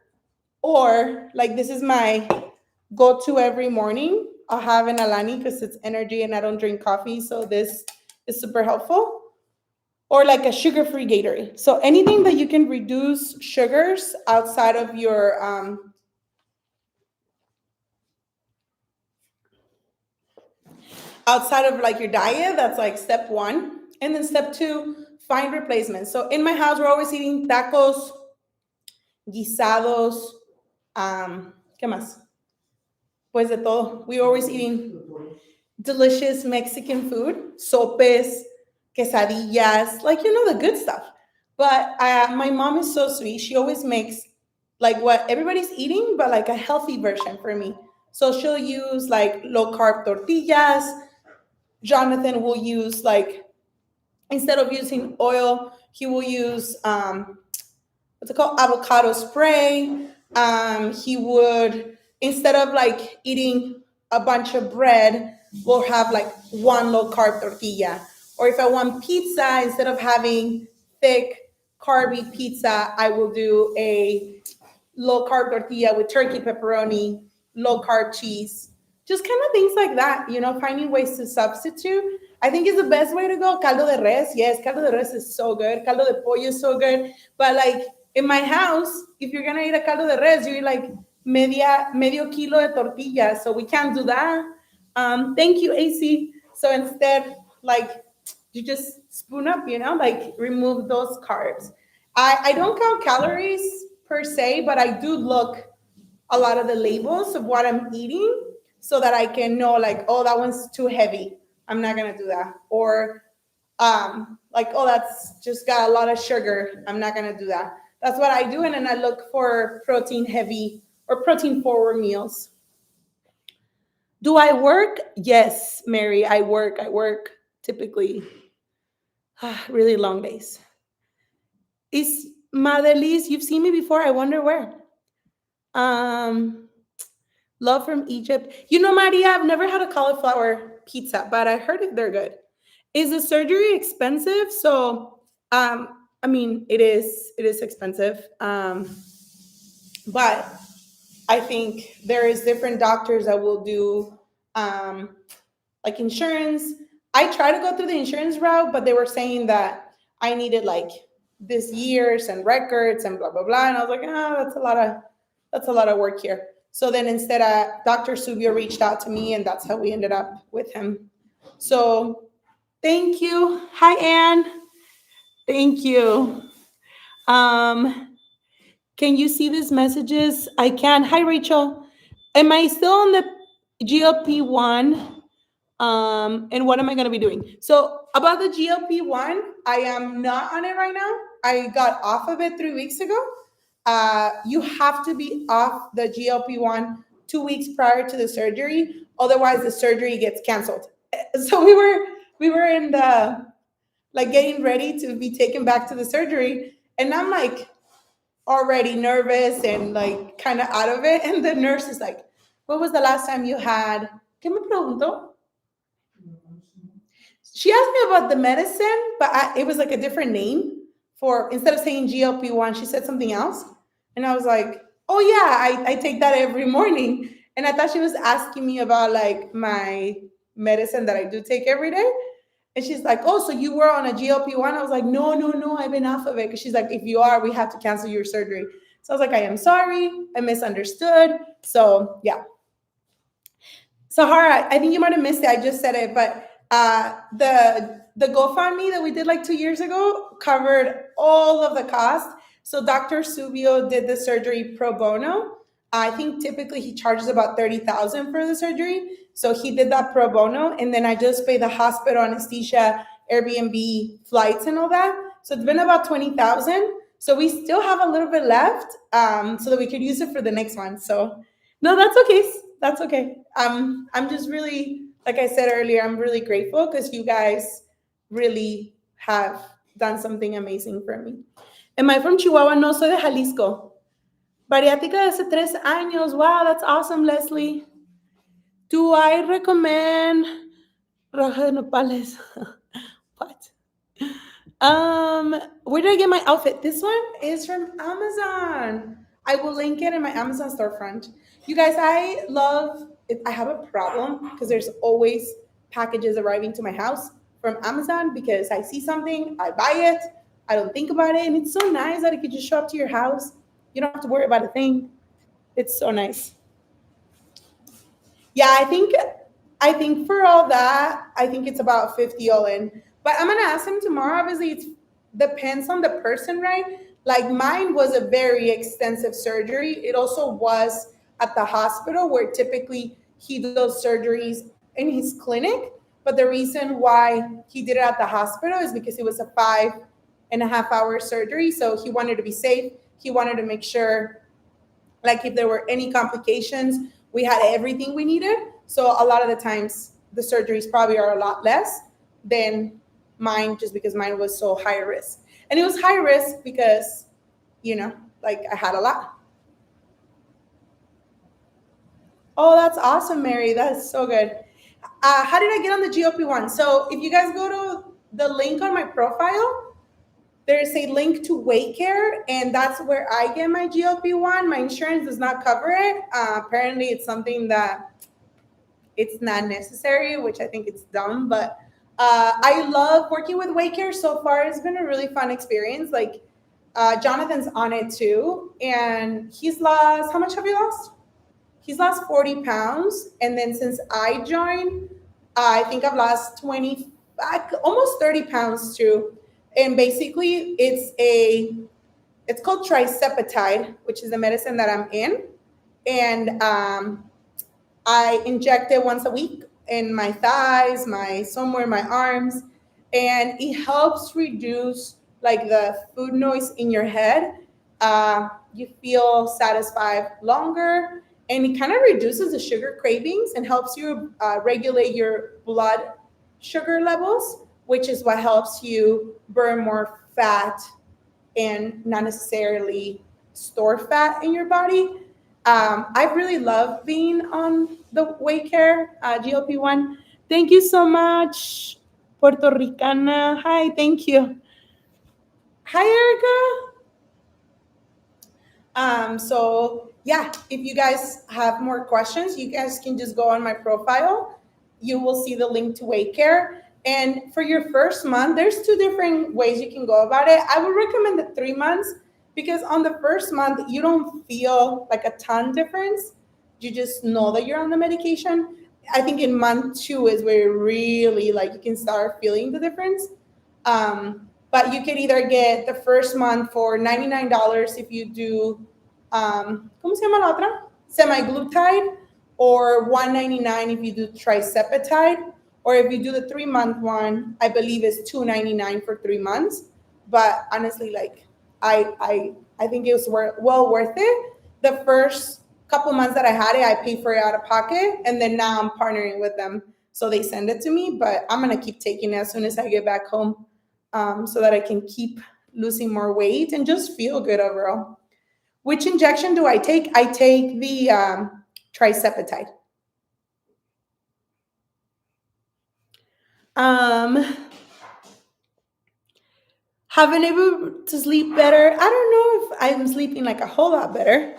or like this is my go-to every morning. I'll have an Alani because it's energy and I don't drink coffee, so this is super helpful. Or like a sugar-free Gatorade. So anything that you can reduce sugars outside of like your diet, that's like step one. And then step two, find replacements. So in my house, we're always eating tacos, guisados, ¿qué más? Pues de todo. We're always eating delicious Mexican food, sopes, quesadillas, like the good stuff. But my mom is so sweet. She always makes like what everybody's eating, but like a healthy version for me. So she'll use like low carb tortillas. Jonathan will use like, instead of using oil, he will use what's it called, avocado spray. He would, instead of like eating a bunch of bread, we'll have like one low carb tortilla. Or if I want pizza, instead of having thick carby pizza, I will do a low carb tortilla with turkey pepperoni, low carb cheese, just kind of things like that, finding ways to substitute. I think is the best way to go. Caldo de res, yes, caldo de res is so good. Caldo de pollo is so good. But like in my house, if you're gonna eat a caldo de res, you eat like medio kilo de tortilla. So we can't do that. Thank you, AC. So instead, like you just spoon up, like remove those carbs. I don't count calories per se, but I do look a lot of the labels of what I'm eating so that I can know like, oh, that one's too heavy. I'm not gonna do that. Or like, oh, that's just got a lot of sugar. I'm not gonna do that. That's what I do, and then I look for protein heavy or protein forward meals. Do I work? Yes, Mary, I work. I work typically really long days. Is Madeline, you've seen me before. I wonder where. Um, Love from Egypt. Maria, I've never had a cauliflower pizza, but I heard they're good. Is the surgery expensive? So, I mean, it is expensive. But I think there is different doctors that will do like insurance. I try to go through the insurance route, but they were saying that I needed like this years and records and blah blah blah, and I was like, that's a lot of work here. So then instead, Dr. Subio reached out to me, and that's how we ended up with him. So thank you. Hi, Anne. Thank you. Um, can you see these messages? I can. Hi, Rachel. Am I still on the GLP-1? And what am I going to be doing? So about the GLP-1, I am not on it right now. I got off of it 3 weeks ago. You have to be off the GLP-1 2 weeks prior to the surgery, otherwise the surgery gets canceled. So we were in the like getting ready to be taken back to the surgery, and I'm like already nervous and like kind of out of it. And the nurse is like, "When was the last time you had?" ¿Qué me preguntó? She asked me about the medicine, but it was like a different name for instead of saying GLP-1, she said something else. And I was like, oh, yeah, I take that every morning. And I thought she was asking me about like my medicine that I do take every day. And she's like, oh, so you were on a GLP-1? I was like, no, no, no, I've been off of it. Because she's like, if you are, we have to cancel your surgery. So I was like, I am sorry. I misunderstood. So yeah, Sahara, I think you might have missed it. I just said it, but the GoFundMe that we did like 2 years ago covered all of the cost. So Dr. Subio did the surgery pro bono. I think typically he charges about 30,000 for the surgery. So he did that pro bono, and then I just pay the hospital anesthesia, Airbnb, flights, and all that. So it's been about 20,000. So we still have a little bit left, so that we could use it for the next one. So no, that's okay. That's okay. I'm just really, like I said earlier, I'm really grateful because you guys really have done something amazing for me. Am I from Chihuahua? No, soy de Jalisco. Bariátrica de hace 3 años. Wow, that's awesome, Leslie. Do I recommend Roja de Nopales? What? Where did I get my outfit? This one is from Amazon. I will link it in my Amazon storefront. You guys, I love it. I have a problem because there's always packages arriving to my house from Amazon because I see something, I buy it, I don't think about it, and it's so nice that it could just show up to your house. You don't have to worry about a thing. It's so nice. Yeah, I think for all that, I think it's about 50 all in. But I'm gonna ask him tomorrow. Obviously, it depends on the person, right? Like mine was a very extensive surgery. It also was at the hospital where typically he does surgeries in his clinic. But the reason why he did it at the hospital is because it was a 5.5 hour surgery. So he wanted to be safe. He wanted to make sure like if there were any complications, we had everything we needed. So a lot of the times the surgeries probably are a lot less than mine just because mine was so high risk. And it was high risk because, like I had a lot. Oh, that's awesome, Mary. That's so good. How did I get on the GLP-1? So if you guys go to the link on my profile, there's a link to weight care, and that's where I get my GLP-1. My insurance does not cover it. Apparently, it's something that it's not necessary, which I think it's dumb. But I love working with weight care so far. It's been a really fun experience. Like Jonathan's on it too, and he's lost. How much have you lost? He's lost 40 pounds, and then since I joined, I think I've lost 20, almost 30 pounds too. And basically, it's called tricepatide, which is the medicine that I'm in, and I inject it once a week in my thighs, my somewhere in my arms, and it helps reduce like the food noise in your head. You feel satisfied longer, and it kind of reduces the sugar cravings and helps you regulate your blood sugar levels, which is what helps you burn more fat and not necessarily store fat in your body. I really love being on the weight care GLP-1. Thank you so much, Puerto Ricana. Hi, thank you. Hi, Erica. So yeah, if you guys have more questions, you guys can just go on my profile. You will see the link to weight care. And for your first month, there's two different ways you can go about it. I would recommend the 3 months because on the first month, you don't feel like a ton difference. You just know that you're on the medication. I think in month two is where really like you can start feeling the difference. But you can either get the first month for $99 if you do, ¿cómo se llama la otra? Semaglutide. or 199 if you do triceptide, or if you do the 3 month one, I believe it's 299 for 3 months. But honestly, like I think it was well worth it. The first couple months that I had it, I paid for it out of pocket, and then now I'm partnering with them, so they send it to me. But I'm gonna keep taking it as soon as I get back home, so that I can keep losing more weight and just feel good overall. Which injection do I take? I take the triceptide. Um, have been able to sleep better. I don't know if I'm sleeping like a whole lot better.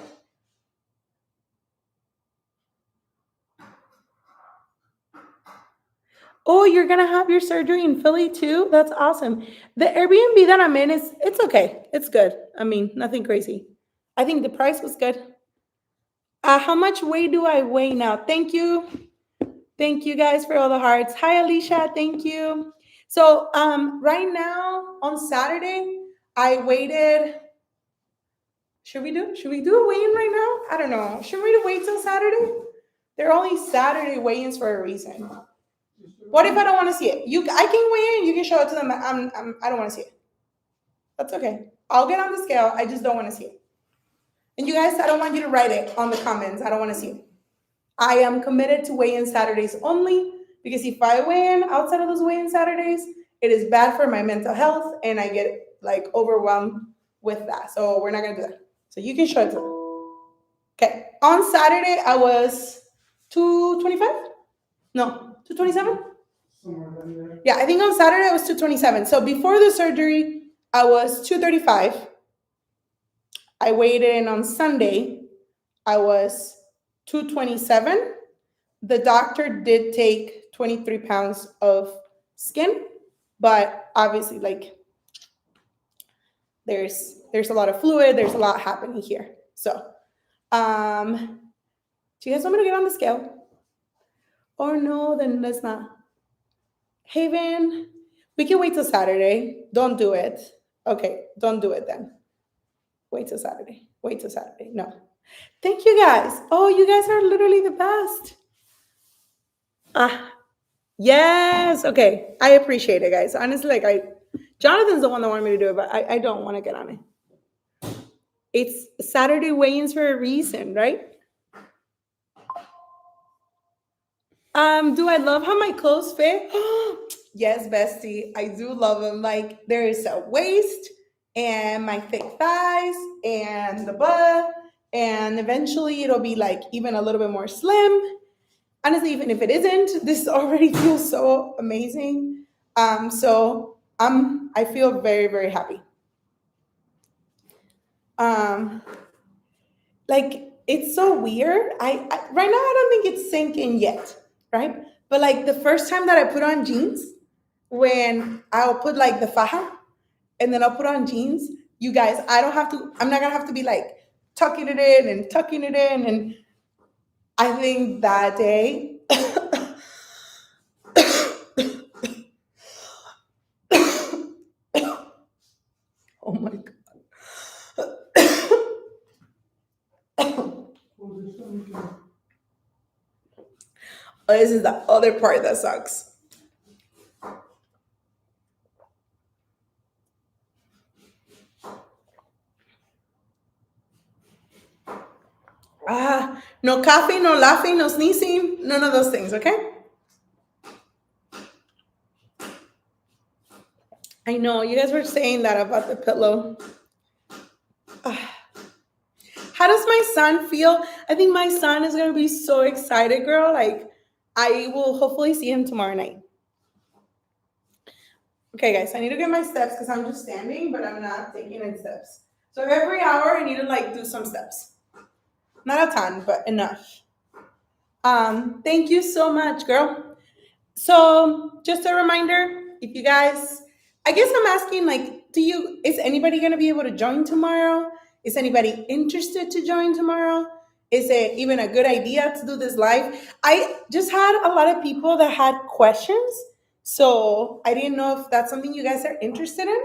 Oh, you're gonna have your surgery in Philly too? That's awesome. The Airbnb that I'm in is it's okay. It's good. I mean, nothing crazy. I think the price was good. How much weight do I weigh now? Thank you. Thank you guys for all the hearts. Hi Alicia, thank you. So right now on Saturday, I waited. Should we do a weigh-in right now? I don't know. Should we wait till Saturday? They're only Saturday weigh-ins for a reason. What if I don't want to see it? I can weigh in. You can show it to them. I don't want to see it. That's okay. I'll get on the scale. I just don't want to see it. And you guys, I don't want you to write it on the comments. I don't want to see it. I am committed to weigh in Saturdays only, because if I weigh in outside of those weigh in Saturdays, it is bad for my mental health and I get like overwhelmed with that. So we're not gonna do that. So you can show it to them. Okay. On Saturday I was 225? No, 227? Somewhere down there. Yeah, I think on Saturday I was 227. So before the surgery, I was 235. I weighed in on Sunday. I was 227. The doctor did take 23 pounds of skin, but obviously, like, there's a lot of fluid, there's a lot happening here. So, do you guys want me to get on the scale? Or no, then let's not. Haven, we can wait till Saturday. Don't do it. Okay, don't do it then. Wait till Saturday. Wait till Saturday. No. Thank you guys. Oh, you guys are literally the best. Ah, yes. Okay. I appreciate it, guys. Honestly, like Jonathan's the one that wanted me to do it, but I don't want to get on it. It's Saturday weigh-ins for a reason, right? Do I love how my clothes fit? Yes, bestie. I do love them. Like there is a waist and my thick thighs and the butt, and eventually it'll be like even a little bit more slim. Honestly, even if it isn't, this already feels so amazing. So I feel very, very happy. Um, like it's so weird. Right now I don't think it's sinking yet, right? But like the first time that I put on jeans, when I'll put like the faja and then I'll put on jeans, you guys, I'm not gonna have to be like tucking it in and tucking it in. And I think that day, oh my God. Well, there's something to- Oh, this is the other part that sucks. No coughing, no laughing, no sneezing, none of those things, okay? I know you guys were saying that about the pillow. How does my son feel? I think my son is gonna be so excited, girl. Like, I will hopefully see him tomorrow night. Okay, guys, I need to get my steps because I'm just standing, but I'm not taking in steps. So every hour, I need to like do some steps. Not a ton, but enough. Thank you so much, girl. So just a reminder, if you guys, I guess I'm asking like, is anybody going to be able to join tomorrow? Is anybody interested to join tomorrow? Is it even a good idea to do this live? I just had a lot of people that had questions. So I didn't know if that's something you guys are interested in.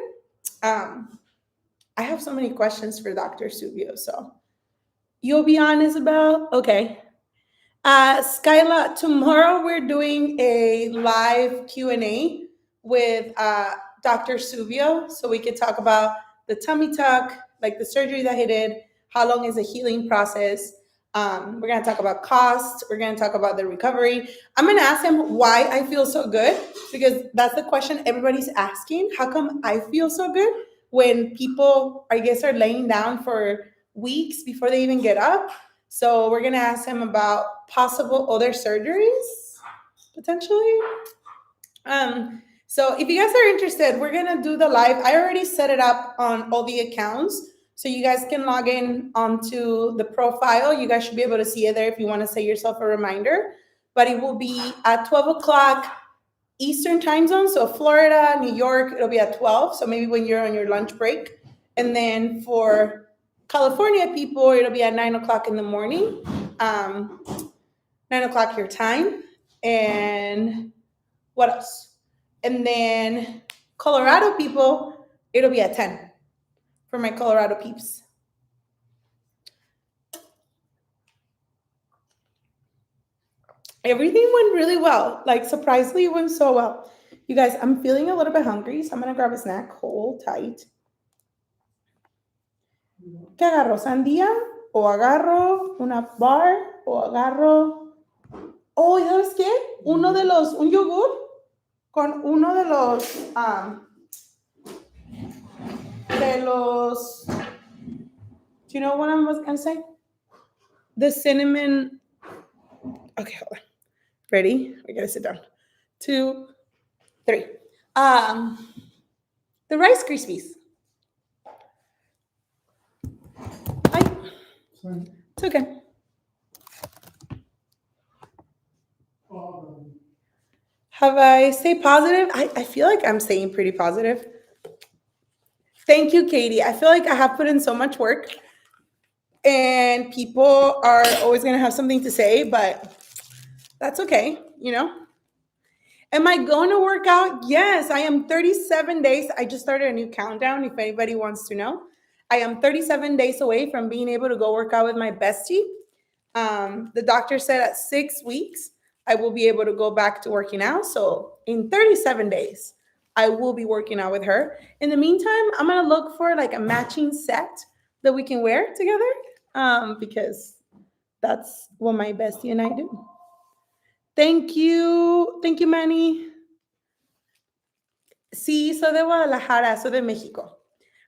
I have so many questions for Dr. Subio. So you'll be on, Isabel? Okay. Skyla, tomorrow we're doing a live Q&A with Dr. Suvio, so we could talk about the tummy tuck, like the surgery that he did, how long is the healing process. We're going to talk about cost. We're going to talk about the recovery. I'm going to ask him why I feel so good, because that's the question everybody's asking. How come I feel so good when people, I guess, are laying down for weeks before they even get up? So we're gonna ask him about possible other surgeries potentially. So if you guys are interested, we're gonna do the live. I already set it up on all the accounts, so you guys can log in onto the profile. You guys should be able to see it there if you want to set yourself a reminder. But it will be at 12 o'clock Eastern time zone. So Florida, New York, it'll be at 12. So maybe when you're on your lunch break. And then for California people, it'll be at 9 o'clock in the morning, 9 o'clock your time. And what else? And then Colorado people, it'll be at 10 for my Colorado peeps. Everything went really well. Like, surprisingly, it went so well. You guys, I'm feeling a little bit hungry, so I'm going to grab a snack. Hold tight. ¿Qué agarro? ¿Sandía? ¿O agarro una bar? ¿O agarro... Oh, ¿sabes qué? Un yogur con uno de los, do you know what I was going to say? The cinnamon, okay, hold on. Ready? I got to sit down. 2, 3. The Rice Krispies. It's okay. Have I stayed positive? I feel like I'm staying pretty positive. Thank you, Katie. I feel like I have put in so much work, and people are always going to have something to say, but that's okay, you know? Am I going to work out? Yes, I am 37 days. I just started a new countdown if anybody wants to know. I am 37 days away from being able to go work out with my bestie. The doctor said at 6 weeks, I will be able to go back to working out. So in 37 days, I will be working out with her. In the meantime, I'm going to look for like a matching set that we can wear together, because that's what my bestie and I do. Thank you. Thank you, Manny. Sí, soy de Guadalajara, soy de México.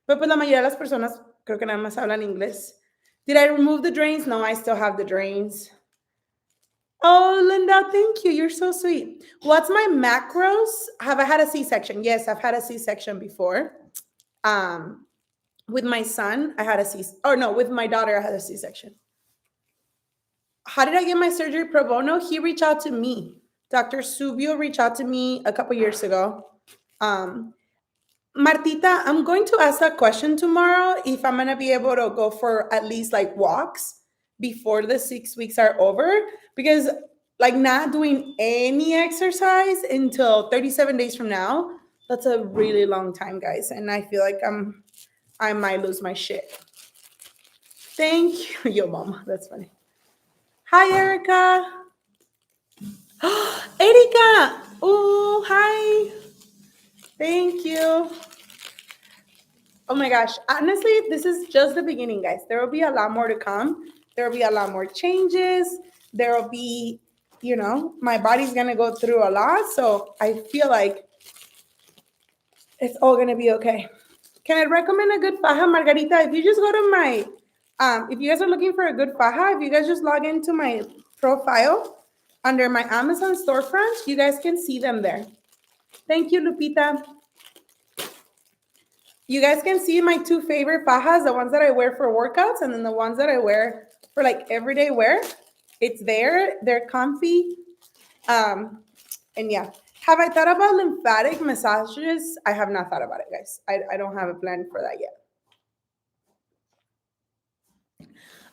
Pero pues la mayoría de las personas creo que nada más hablan inglés. Did I remove the drains? No, I still have the drains. Oh, Linda, thank you. You're so sweet. What's my macros? Have I had a C-section? Yes, I've had a C-section before. With my son, I had a C. Or no, with my daughter, I had a C-section. How did I get my surgery pro bono? He reached out to me. Dr. Subio reached out to me a couple years ago. Martita, I'm going to ask that question tomorrow if I'm going to be able to go for at least like walks before the 6 weeks are over, because like not doing any exercise until 37 days from now, that's a really long time, guys. And I feel like I might lose my shit. Thank you. Yo, mama, that's funny. Hi, Erica. Erika. Oh, hi. Thank you. Oh my gosh. Honestly, this is just the beginning, guys. There will be a lot more to come. There will be a lot more changes. There will be, my body's going to go through a lot. So I feel like it's all going to be okay. Can I recommend a good faja, Margarita? If you just go to my, if you guys are looking for a good faja, if you guys just log into my profile under my Amazon storefront, you guys can see them there. Thank you, Lupita. You guys can see my 2 favorite fajas, the ones that I wear for workouts and then the ones that I wear for like everyday wear. It's there. They're comfy. And yeah. Have I thought about lymphatic massages? I have not thought about it, guys. I don't have a plan for that yet.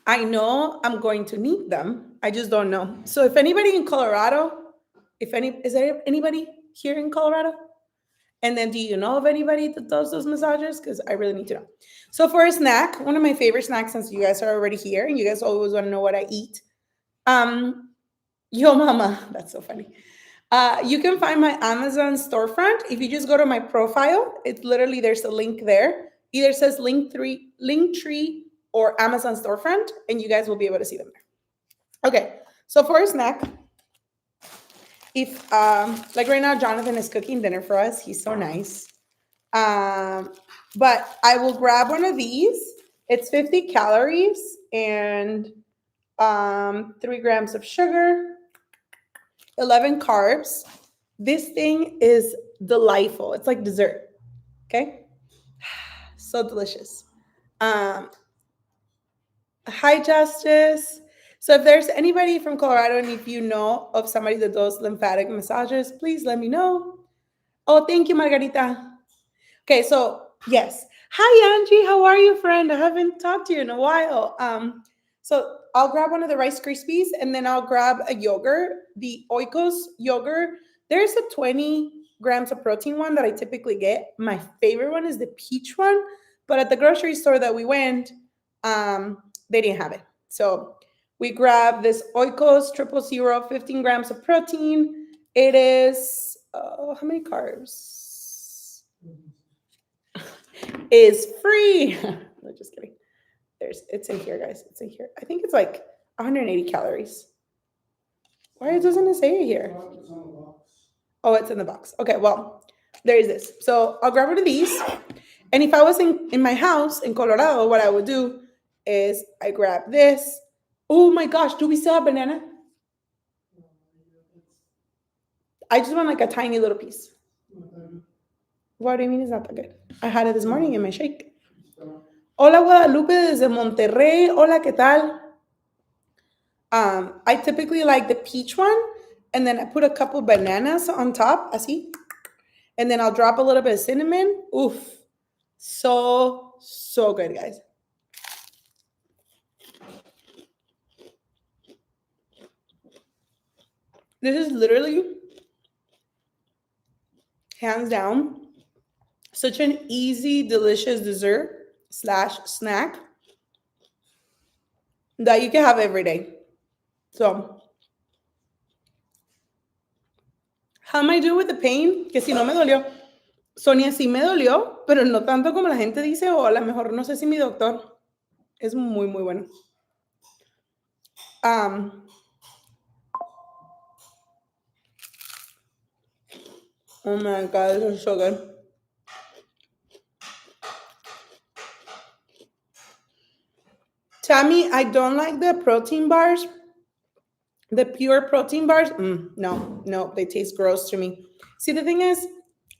I know I'm going to need them. I just don't know. So if anybody in Colorado, is there anybody here in Colorado? And then do you know of anybody that does those massages? Because I really need to know. So for a snack, one of my favorite snacks, since you guys are already here and you guys always want to know what I eat. Yo, mama. That's so funny. You can find my Amazon storefront if you just go to my profile. It's literally there's a link there. Either says link tree, or Amazon storefront, and you guys will be able to see them there. Okay, so for a snack, if like right now, Jonathan is cooking dinner for us. He's so nice. Um, but I will grab one of these. It's 50 calories and 3 grams of sugar, 11 carbs. This thing is delightful. It's like dessert. Okay. So delicious. Um, Hi, Justice. So if there's anybody from Colorado and if you know of somebody that does lymphatic massages, please let me know. Oh, thank you, Margarita. Okay, so yes. Hi, Angie. How are you, friend? I haven't talked to you in a while. So I'll grab one of the Rice Krispies and then I'll grab a yogurt, the Oikos yogurt. There's a 20 grams of protein one that I typically get. My favorite one is the peach one, but at the grocery store that we went, they didn't have it. So we grabbed this Oikos triple zero, 15 grams of protein. It is, how many carbs? Is free. No, just kidding. It's in here, guys. It's in here. I think it's like 180 calories. Why doesn't it say it here? It's on the box. Oh, it's in the box. Okay, well, there is this. So I'll grab one of these. And if I was in my house in Colorado, what I would do is I grab this. Oh my gosh, do we still have banana? I just want like a tiny little piece. What do you mean it's not that good? I had it this morning in my shake. Hola Guadalupe desde Monterrey. Hola, ¿qué tal? I typically like the peach one, and then I put a couple bananas on top, así, and then I'll drop a little bit of cinnamon. Oof, so good, guys. This is literally, hands down, such an easy, delicious dessert slash snack that you can have every day. So, how am I doing with the pain? Que si no me dolió. Sonia sí me dolió, pero no tanto como la gente dice, o a lo mejor no sé si mi doctor es muy, muy bueno. Um, oh my God, this is so good. Tammy, I don't like the protein bars. The pure protein bars, no, they taste gross to me. See, the thing is,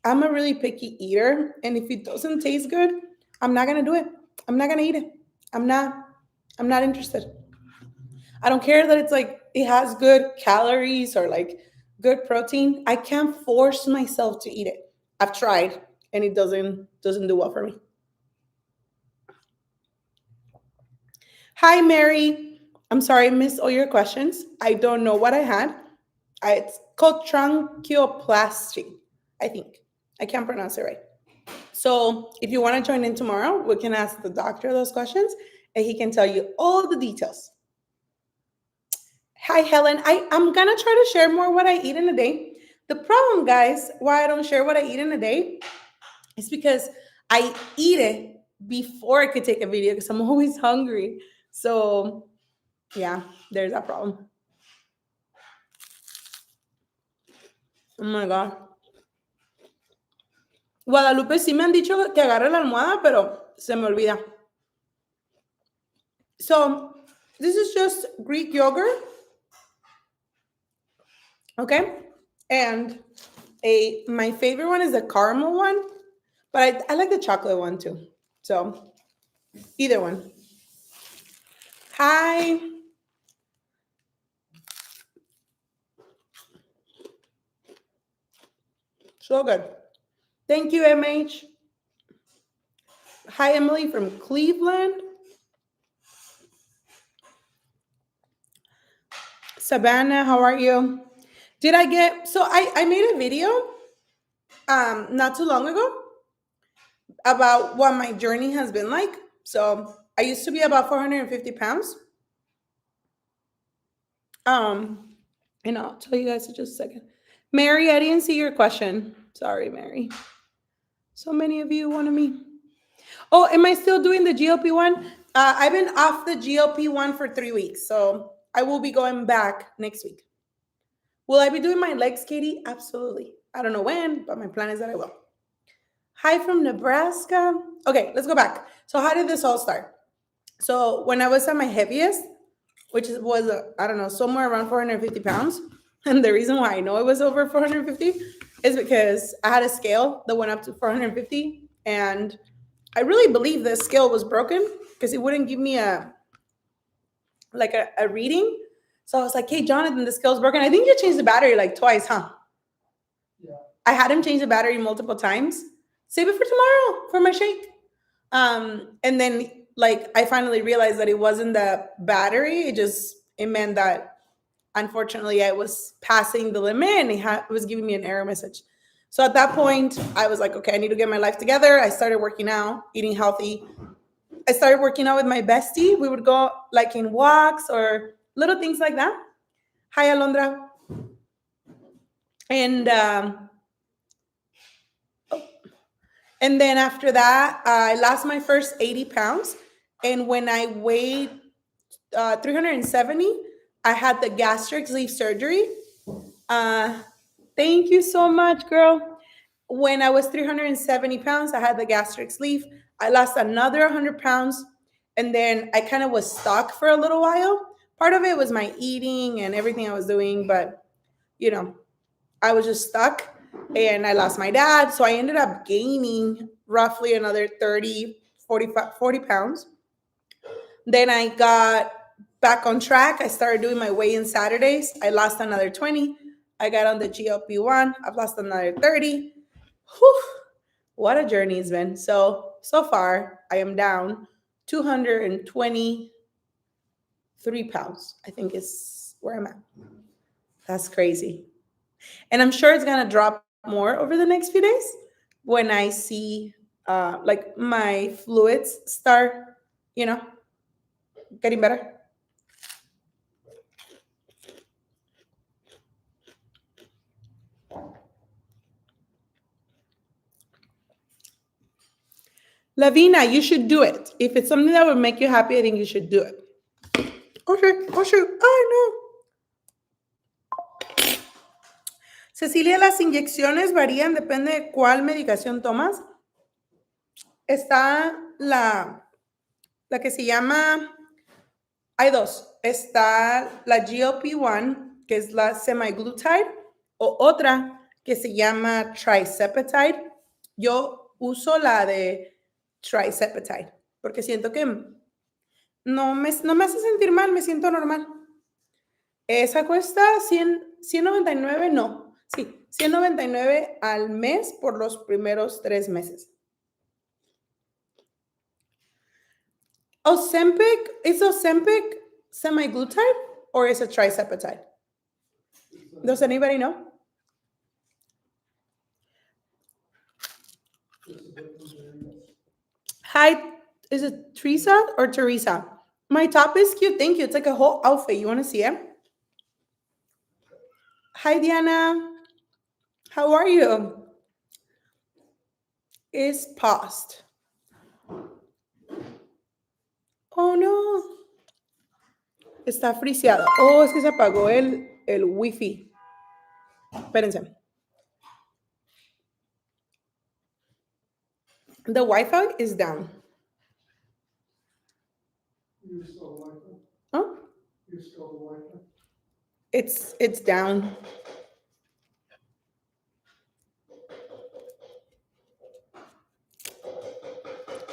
I'm a really picky eater, and if it doesn't taste good, I'm not gonna do it. I'm not gonna eat it. I'm not. I'm not interested. I don't care that it's like it has good calories or like good protein. I can't force myself to eat it. I've tried, and it doesn't do well for me. Hi, Mary. I'm sorry, I missed all your questions. I don't know what I had. It's called tracheoplasty, I think. I can't pronounce it right. So if you want to join in tomorrow, we can ask the doctor those questions and he can tell you all the details. Hi, Helen. I'm going to try to share more what I eat in a day. The problem, guys, why I don't share what I eat in a day is because I eat it before I could take a video because I'm always hungry. So, yeah, there's that problem. Oh my God. Guadalupe sí me han dicho que agarre la almohada, pero se me olvida. So this is just Greek yogurt, okay? And my favorite one is the caramel one, but I like the chocolate one too. So either one. Hi. So good. Thank you, MH. Hi, Emily from Cleveland. Savannah, how are you? Did I get so I made a video not too long ago about what my journey has been like. So I used to be about 450 pounds. Um And I'll tell you guys in just a second. Mary, I didn't see your question. Sorry, Mary. So many of you wanted me. Oh, am I still doing the GLP one? I've been off the GLP one for 3 weeks, so I will be going back next week. Will I be doing my legs, Katie? Absolutely. I don't know when, but my plan is that I will. Hi from Nebraska. Okay, let's go back. So, how did this all start? So, when I was at my heaviest, which was, I don't know, somewhere around 450 pounds. And the reason why I know it was over 450 is because I had a scale that went up to 450. And I really believe the scale was broken because it wouldn't give me a reading. So I was like, hey, Jonathan, the scale's broken. I think you changed the battery like twice, huh? Yeah. I had him change the battery multiple times. Save it for tomorrow for my shake. And then like I finally realized that it wasn't the battery. It meant that unfortunately I was passing the limit and it was giving me an error message. So at that point, I was like, okay, I need to get my life together. I started working out, eating healthy. I started working out with my bestie. We would go like in walks or little things like that. Hi, Alondra. And and then after that, I lost my first 80 pounds. And when I weighed 370, I had the gastric sleeve surgery. Uh, thank you so much, girl. When I was 370 pounds, I had the gastric sleeve. I lost another 100 pounds. And then I kind of was stuck for a little while. Part of it was my eating and everything I was doing, but you know, I was just stuck and I lost my dad. So I ended up gaining roughly another 30, 40 pounds. Then I got back on track. I started doing my weigh in Saturdays. I lost another 20. I got on the GLP one. I've lost another 30. Whew, what a journey it's been. So far, I am down 223 pounds, I think is where I'm at. That's crazy. And I'm sure it's going to drop more over the next few days when I see like my fluids start, you know, getting better. Lavina, you should do it. If it's something that would make you happy, I think you should do it. Okay, oh shoot. Oh no. Cecilia, las inyecciones varían, depende de cuál medicación tomas. Está la que se llama, hay dos. Está la GLP-1, que es la semaglutide, o otra que se llama trisepatide. Yo uso la de trisepatide porque siento que no me hace sentir mal, me siento normal. Esa cuesta 199, no, sí, 199 al mes por los primeros 3 meses. Ozempic, is Ozempic semaglutide or is it trisepatide? Does anybody know? Hi, is it Teresa or Teresa? My top is cute, thank you. It's like a whole outfit. You want to see it? Hi, Diana. How are you? It's paused. Oh no. Está friseado. Oh, es que se apagó el wifi. Espérense. The Wi-Fi is down. You still the Wi-Fi? Huh? You still the Wi-Fi? It's down.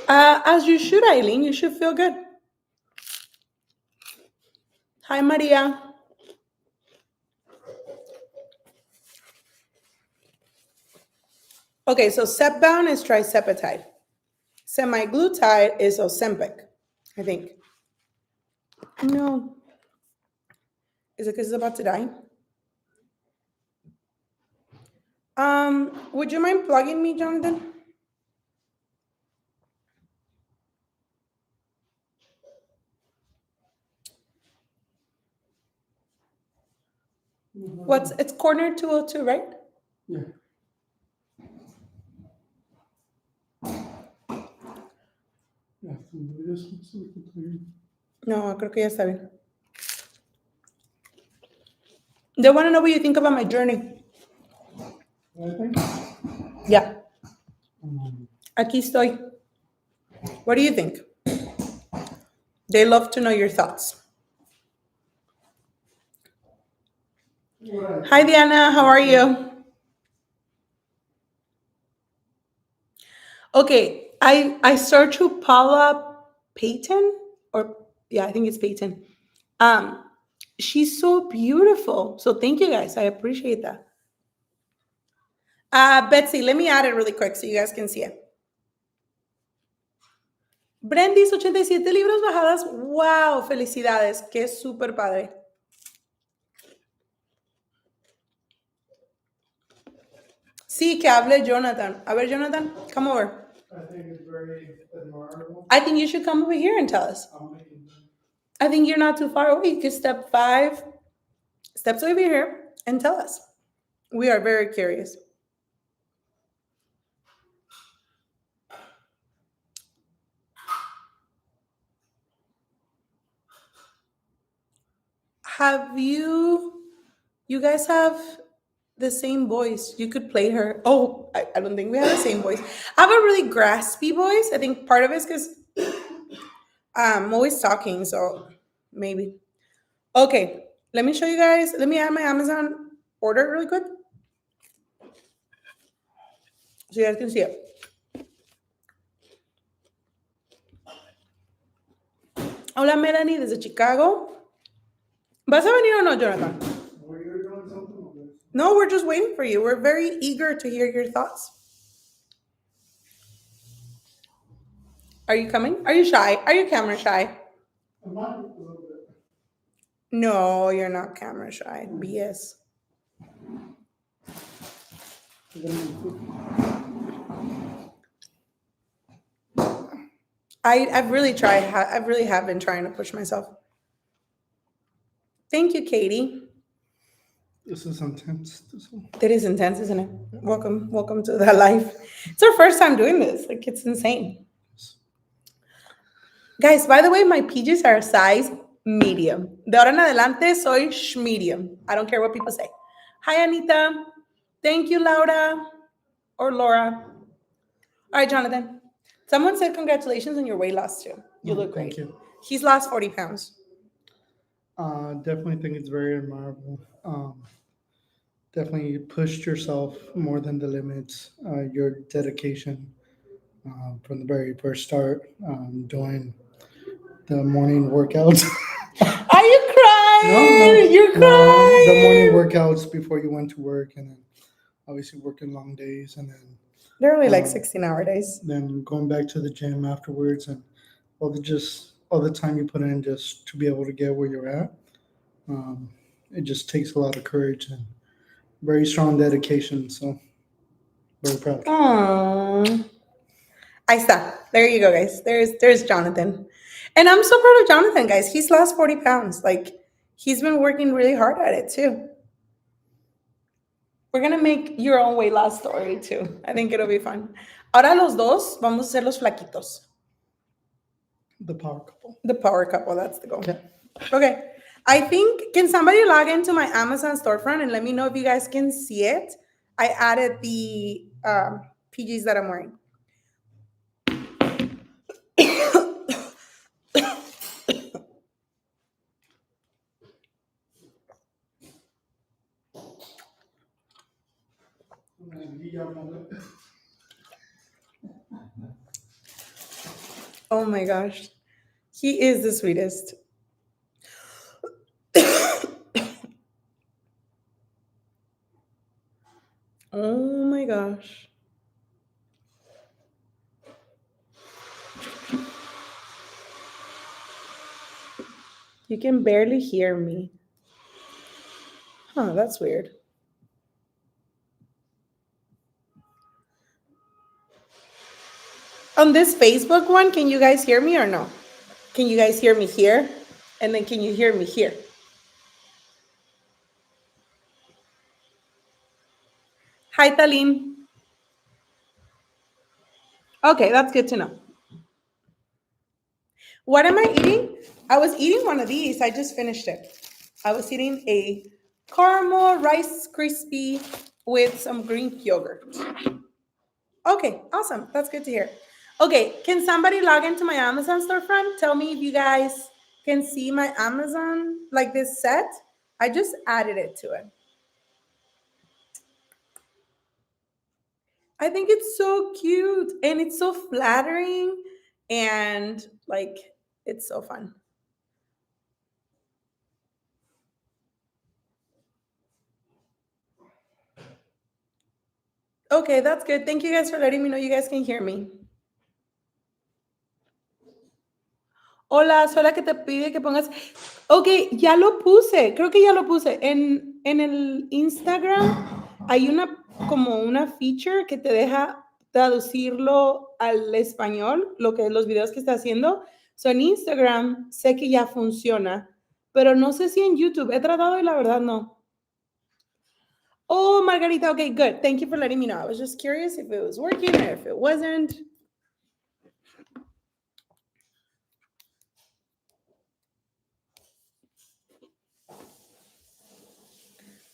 As you should, Eileen. You should feel good. Hi, Maria. Okay, so Zepbound is trisepatide. Semaglutide is Ozempic, I think. No. Is it because it's about to die? Would you mind plugging me, Jonathan? What's it's corner 202, right? Yeah. You have to move this one so we can clear. No, creo que ya está bien. They want to know what you think about my journey. I think. Yeah, Um, aquí estoy. What do you think? They love to know your thoughts. what Hi, Diana. How are you? Okay, I searched who Paula Payton, or yeah, I think it's Payton. Um, she's so beautiful. So thank you guys. I appreciate that. Betsy, let me add it really quick so you guys can see it. Brendis, 87 libros bajadas. Wow, felicidades. Qué súper padre. Sí, que hable Jonathan. A ver, Jonathan, come over. I think it's very admirable. I think you should come over here and tell us. I'm making I think you're not too far away. You can step 5 steps over here and tell us. We are very curious. Have you guys have the same voice? You could play her. Oh, I don't think we have the same voice. I have a really graspy voice. I think part of it is because I'm always talking, so maybe. Okay, let me show you guys. Let me add my Amazon order really quick so you guys can see it. Hola, Melanie, desde Chicago. ¿Vas a venir o no, Jonathan? Well, you're doing something with this. No, we're just waiting for you. We're very eager to hear your thoughts. Are you coming? Are you shy? Are you camera shy? I might a little bit. No, you're not camera shy. BS. I've really tried. I really have been trying to push myself. Thank you, Katie. This is intense. This one. It is intense, isn't it? Welcome to the life. It's our first time doing this. Like, it's insane. Guys, by the way, my PJs are size medium. De ahora en adelante soy medium. I don't care what people say. Hi, Anita. Thank you, Laura or Laura. All right, Jonathan. Someone said congratulations on your weight loss too. You look great. Thank you. He's lost 40 pounds. Definitely think it's very admirable. Definitely pushed yourself more than the limits. Your dedication from the very first start, doing the morning workouts. Are you crying? You're no, crying. the morning workouts before you went to work, and then obviously working long days, and They're only like 16-hour days. then going back to the gym afterwards, and all the time you put in just to be able to get where you're at. It just takes a lot of courage and very strong dedication. So very proud. Aww. Ahí está. There you go, guys. There's Jonathan. And I'm so proud of Jonathan, guys. He's lost 40 pounds. Like, he's been working really hard at it too. We're gonna make your own weight loss story too. I think it'll be fun. Ahora los dos vamos a ser los flaquitos. The power couple. The power couple, that's the goal. Okay. Okay. I think, can somebody log into my Amazon storefront and let me know if you guys can see it? I added the PGs that I'm wearing. Oh my gosh. He is the sweetest. Oh my gosh. You can barely hear me. Huh, that's weird. On this Facebook one, can you guys hear me or no? Can you guys hear me here? And then can you hear me here? Hi, Talim. Okay, that's good to know. What am I eating? I was eating one of these. I just finished it. I was eating a caramel rice crispy with some Greek yogurt. Okay, awesome. That's good to hear. Okay, can somebody log into my Amazon storefront? Tell me if you guys can see my Amazon, like this set. I just added it to it. I think it's so cute and it's so flattering and like it's so fun. Okay, that's good. Thank you guys for letting me know you guys can hear me. Hola, soy la que te pide que pongas. Ok, ya lo puse, creo que ya lo puse. En el Instagram hay una como una feature que te deja traducirlo al español, lo que los videos que está haciendo. So en Instagram sé que ya funciona, pero no sé si en YouTube. He tratado y la verdad no. Oh, Margarita, okay, good. Thank you for letting me know. I was just curious if it was working or if it wasn't.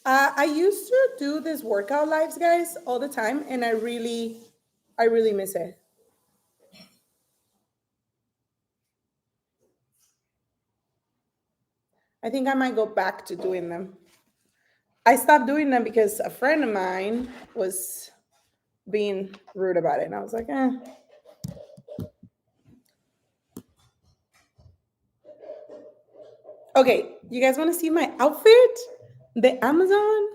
I used to do this workout lives, guys, all the time, and I really miss it. I think I might go back to doing them. I stopped doing them because a friend of mine was being rude about it, and I was like, eh. Okay, you guys want to see my outfit? The Amazon.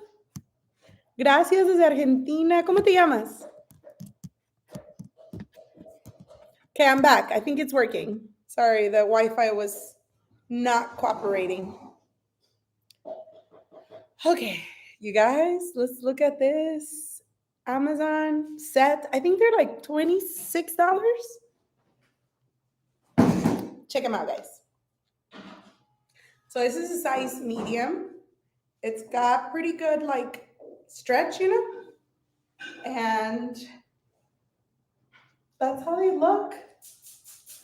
Gracias desde Argentina. ¿Cómo te llamas? Okay, I'm back. I think it's working. Sorry, the Wi-Fi was not cooperating. Okay, you guys, let's look at this Amazon set. I think they're like $26. Check them out, guys. So this is a size medium. It's got pretty good like stretch, you know, and that's how they look.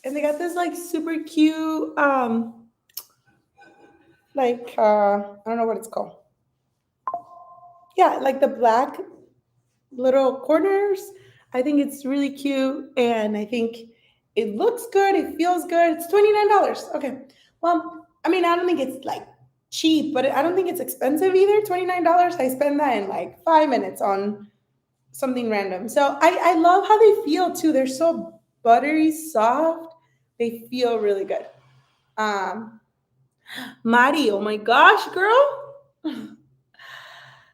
And they got this like super cute, I don't know what it's called. Yeah, like the black little corners. I think it's really cute and I think it looks good. It feels good. It's $29. Okay. Well, I mean, I don't think it's like cheap, but I don't think it's expensive either. $29. I spend that in like 5 minutes on something random. So I love how they feel too. They're so buttery, soft. They feel really good. Um, Mari, oh my gosh, girl.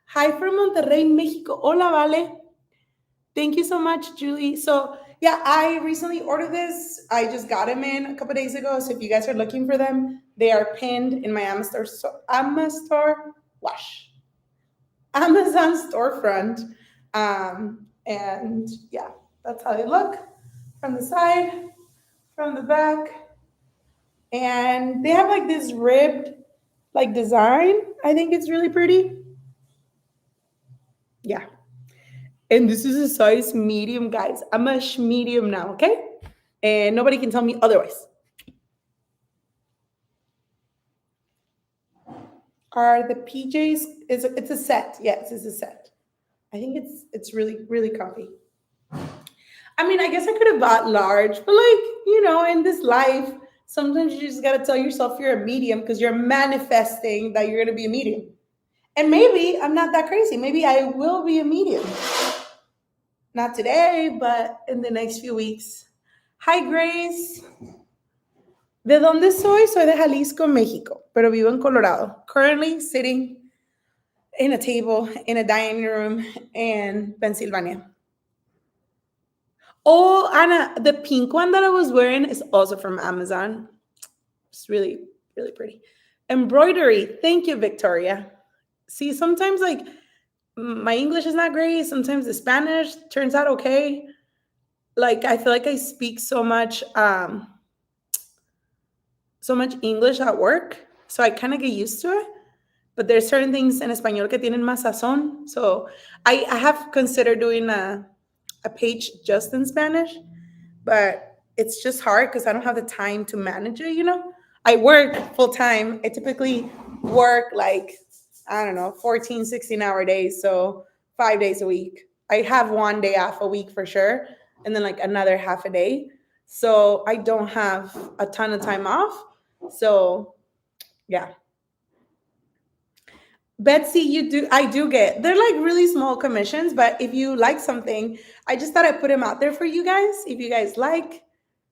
Hi from Monterrey, Mexico. Hola, Vale. Thank you so much, Julie. So yeah, I recently ordered this. I just got them in a couple days ago. So if you guys are looking for them, they are pinned in my Amazon storefront. And yeah, that's how they look from the side, from the back, and they have like this ribbed like design. I think it's really pretty. Yeah, and this is a size medium, guys. I'm a medium now, okay? And nobody can tell me otherwise. Are the PJs? It's a set? Yes, it's a set. I think it's really really comfy. I mean, I guess I could have bought large, but like in this life, sometimes you just gotta tell yourself you're a medium because you're manifesting that you're gonna be a medium. And maybe I'm not that crazy. Maybe I will be a medium. Not today, but in the next few weeks. Hi, Grace. ¿De dónde soy? Soy de Jalisco, México, pero vivo en Colorado. Currently sitting in a table in a dining room in Pennsylvania. Oh, Anna, the pink one that I was wearing is also from Amazon. It's really, really pretty. Embroidery. Thank you, Victoria. See, sometimes like my English is not great. Sometimes the Spanish turns out okay. Like I feel like I speak so much English at work, so I kind of get used to it. but there's certain things in español que tienen más sazón. So I have considered doing a page just in Spanish, but it's just hard because I don't have the time to manage it, you know? I work full time. I typically work like, I don't know, 14, 16-hour days. So 5 days a week. I have one day off a week for sure, and then like another half a day. So I don't have a ton of time off. So yeah. Betsy, you do, I do get, they're like really small commissions, but if you like something, I just thought I'd put them out there for you guys. If you guys like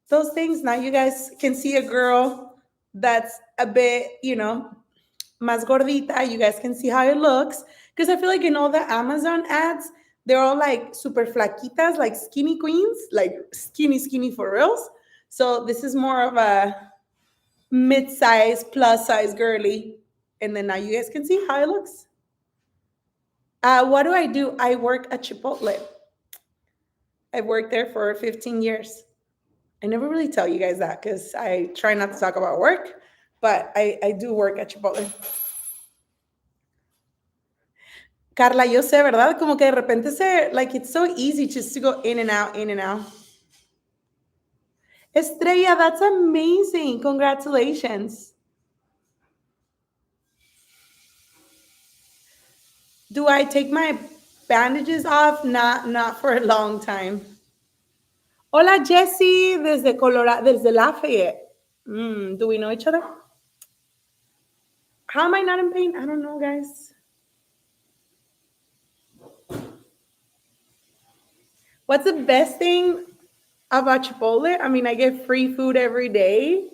those things, now you guys can see a girl that's a bit, más gordita. You guys can see how it looks. Because I feel like in all the Amazon ads, they're all like super flaquitas, like skinny queens, like skinny, skinny for reals. So this is more of a mid-size, plus-size girly. And then now you guys can see how it looks. What do I do? I work at Chipotle. I've worked there for 15 years. I never really tell you guys that because I try not to talk about work, but I do work at Chipotle. Carla, yo sé, ¿verdad? Como que de repente like, it's so easy just to go in and out, in and out. Estrella, that's amazing. Congratulations. Do I take my bandages off? Not for a long time. Hola, Jessie, desde Colorado, desde Lafayette. Do we know each other? How am I not in pain? I don't know, guys. What's the best thing about Chipotle? I mean, I get free food every day.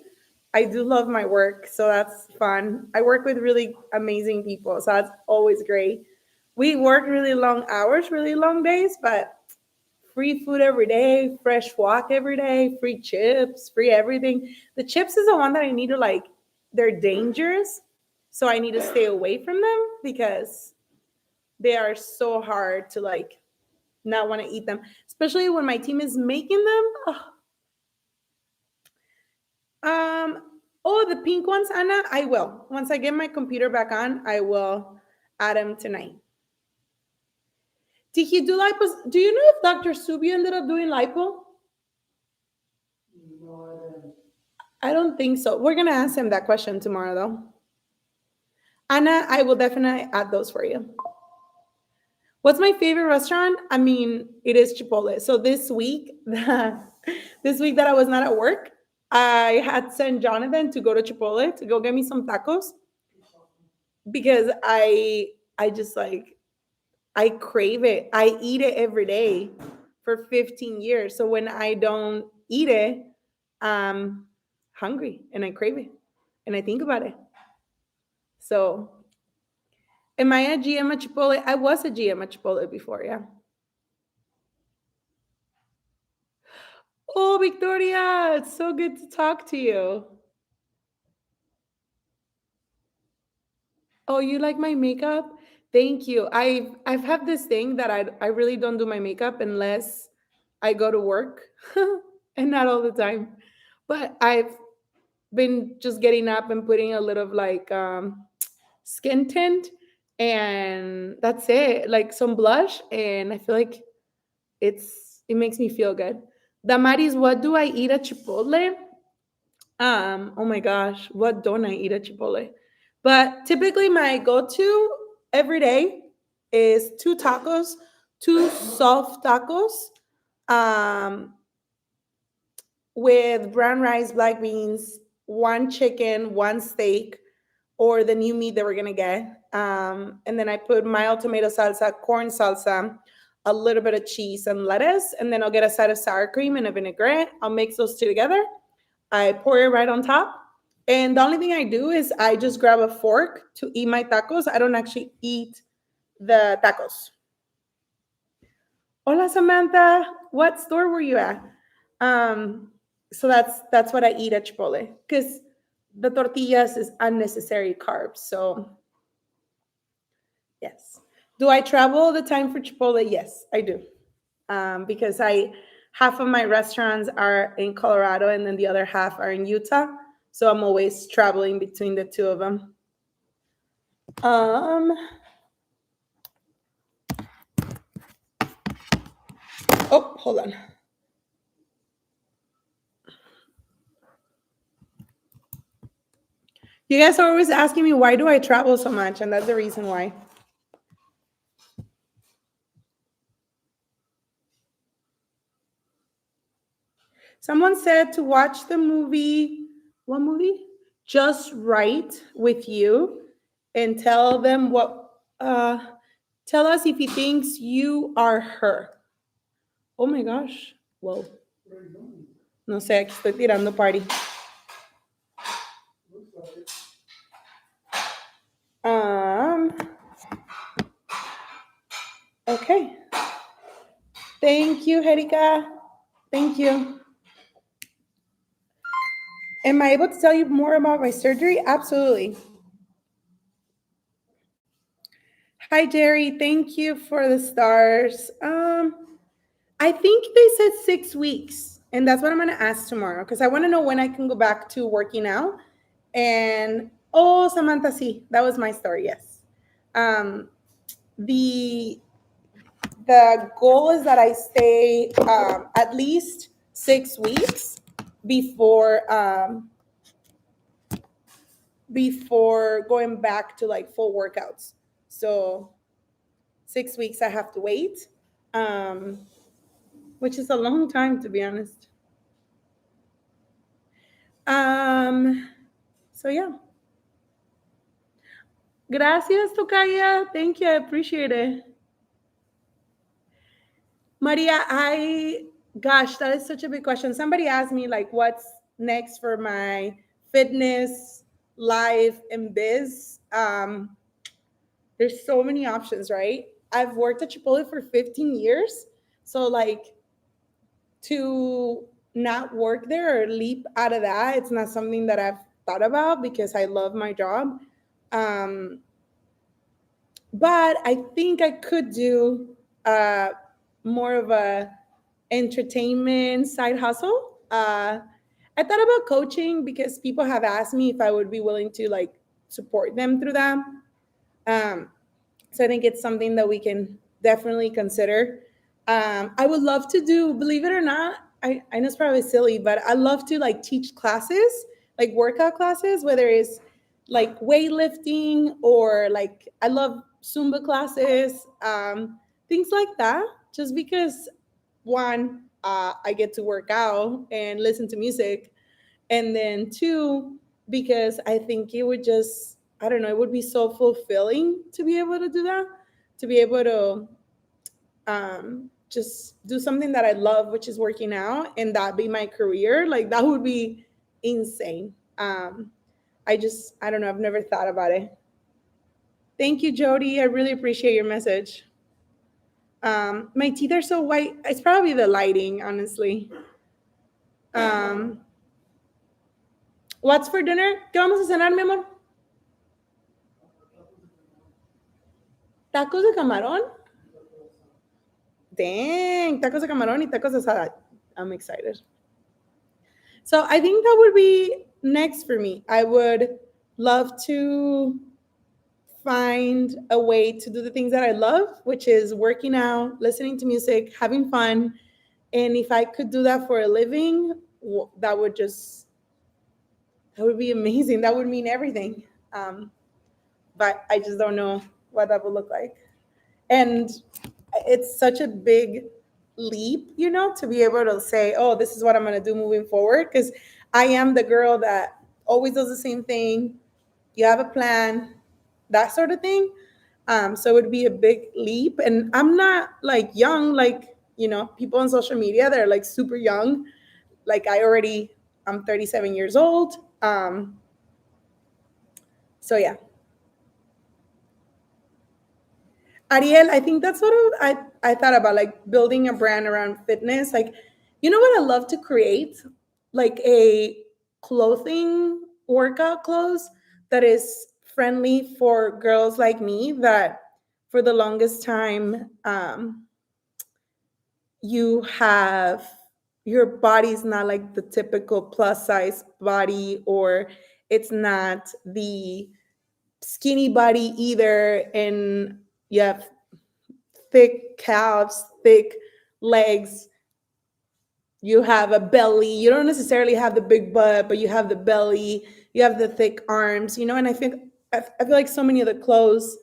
I do love my work, so that's fun. I work with really amazing people, so that's always great. We work really long hours, really long days, but free food every day, fresh walk every day, free chips, free everything. The chips is the one that I need to like, they're dangerous. So I need to stay away from them because they are so hard to like not want to eat them, especially when my team is making them. Um, oh, the pink ones, Anna, I will. Once I get my computer back on, I will add them tonight. Did he do lipo? Do you know if Dr. Subi ended up doing lipo? I don't think so. We're gonna ask him that question tomorrow, though. Anna, I will definitely add those for you. What's my favorite restaurant? I mean, it is Chipotle. So this week, this week that I was not at work, I had sent Jonathan to go to Chipotle to go get me some tacos because I just like I crave it. I eat it every day for 15 years. So when I don't eat it, I'm hungry and I crave it and I think about it. So am I a GM at Chipotle? I was a GM at Chipotle before, yeah. Oh, Victoria, it's so good to talk to you. Oh, you like my makeup? Thank you. I've had this thing that I really don't do my makeup unless I go to work and not all the time. But I've been just getting up and putting a little of like skin tint and that's it. Like some blush and I feel like it makes me feel good. Damaris, what do I eat at Chipotle? Oh my gosh, what don't I eat at Chipotle? But typically my go-to every day is two tacos, two soft tacos, um, with brown rice, black beans, one chicken, one steak, or the new meat that we're gonna get. And then I put mild tomato salsa, corn salsa, a little bit of cheese and lettuce, and then I'll get a side of sour cream and a vinaigrette. I'll mix those two together. I pour it right on top. And the only thing I do is I just grab a fork to eat my tacos. I don't actually eat the tacos. Hola Samantha, what store were you at? Um, so that's what I eat at Chipotle because the tortillas is unnecessary carbs. So yes. Do I travel all the time for Chipotle? Yes, I do. Because I half of my restaurants are in Colorado and then the other half are in Utah. So I'm always traveling between the two of them. Um. Oh, hold on. You guys are always asking me why do I travel so much, and that's the reason why. Someone said to watch the movie. What movie? Just Right with you, and tell them what. Tell us if he thinks you are her. Oh my gosh. Whoa. No sé, aquí estoy tirando party. Um. Okay. Thank you, Herika. Thank you. Am I able to tell you more about my surgery? Absolutely. Hi, Jerry. Thank you for the stars. I think they said 6 weeks, and that's what I'm gonna ask tomorrow because I want to know when I can go back to working out. And oh, Samantha, see, that was my story. Yes. Um, the the goal is that I stay at least 6 weeks before before going back to like full workouts. So 6 weeks I have to wait, um, which is a long time to be honest. Um, so yeah, gracias, Tokaya. Thank you. I appreciate it. Maria, gosh, that is such a big question. Somebody asked me like, what's next for my fitness, life, and biz. There's so many options, right? I've worked at Chipotle for 15 years, so like to not work there or leap out of that, it's not something that I've thought about because I love my job. Um, but I think I could do uh, more of a entertainment side hustle. I thought about coaching because people have asked me if I would be willing to like support them through that. Um, so I think it's something that we can definitely consider. I would love to do, believe it or not, I know it's probably silly, but I love to like teach classes, like workout classes, whether it's like weightlifting or like I love Zumba classes, things like that. Just because one, I get to work out and listen to music, and then two, because I think it would just, I don't know, it would be so fulfilling to be able to do that, to be able to just do something that I love, which is working out, and that be my career. Like that would be insane. I don't know, I've never thought about it. Thank you, Jody. I really appreciate your message. My teeth are so white. It's probably the lighting, honestly. Um, what's for dinner? ¿Qué vamos a cenar, mi amor? ¿Tacos de camarón? Dang, tacos de camarón y tacos de asada. I'm excited. So I think that would be next for me. I would love to find a way to do the things that I love, which is working out, listening to music, having fun. And if I could do that for a living, that would just, that would be amazing. That would mean everything. Um, but I just don't know what that would look like. And it's such a big leap, you know, to be able to say, oh, this is what I'm going to do moving forward. Because I am the girl that always does the same thing. You have a plan, that sort of thing. So it would be a big leap. And I'm not like young, like, you know, people on social media, they're like super young. Like I'm 37 years old. So yeah, Ariel, I think that's what I thought about, like building a brand around fitness. Like, you know what I love to create? Like a clothing, workout clothes that is friendly for girls like me that for the longest time, you have your body's not like the typical plus size body, or it's not the skinny body either, and you have thick calves, thick legs, you have a belly. You don't necessarily have the big butt, but you have the belly, you have the thick arms, and I feel like so many of the clothes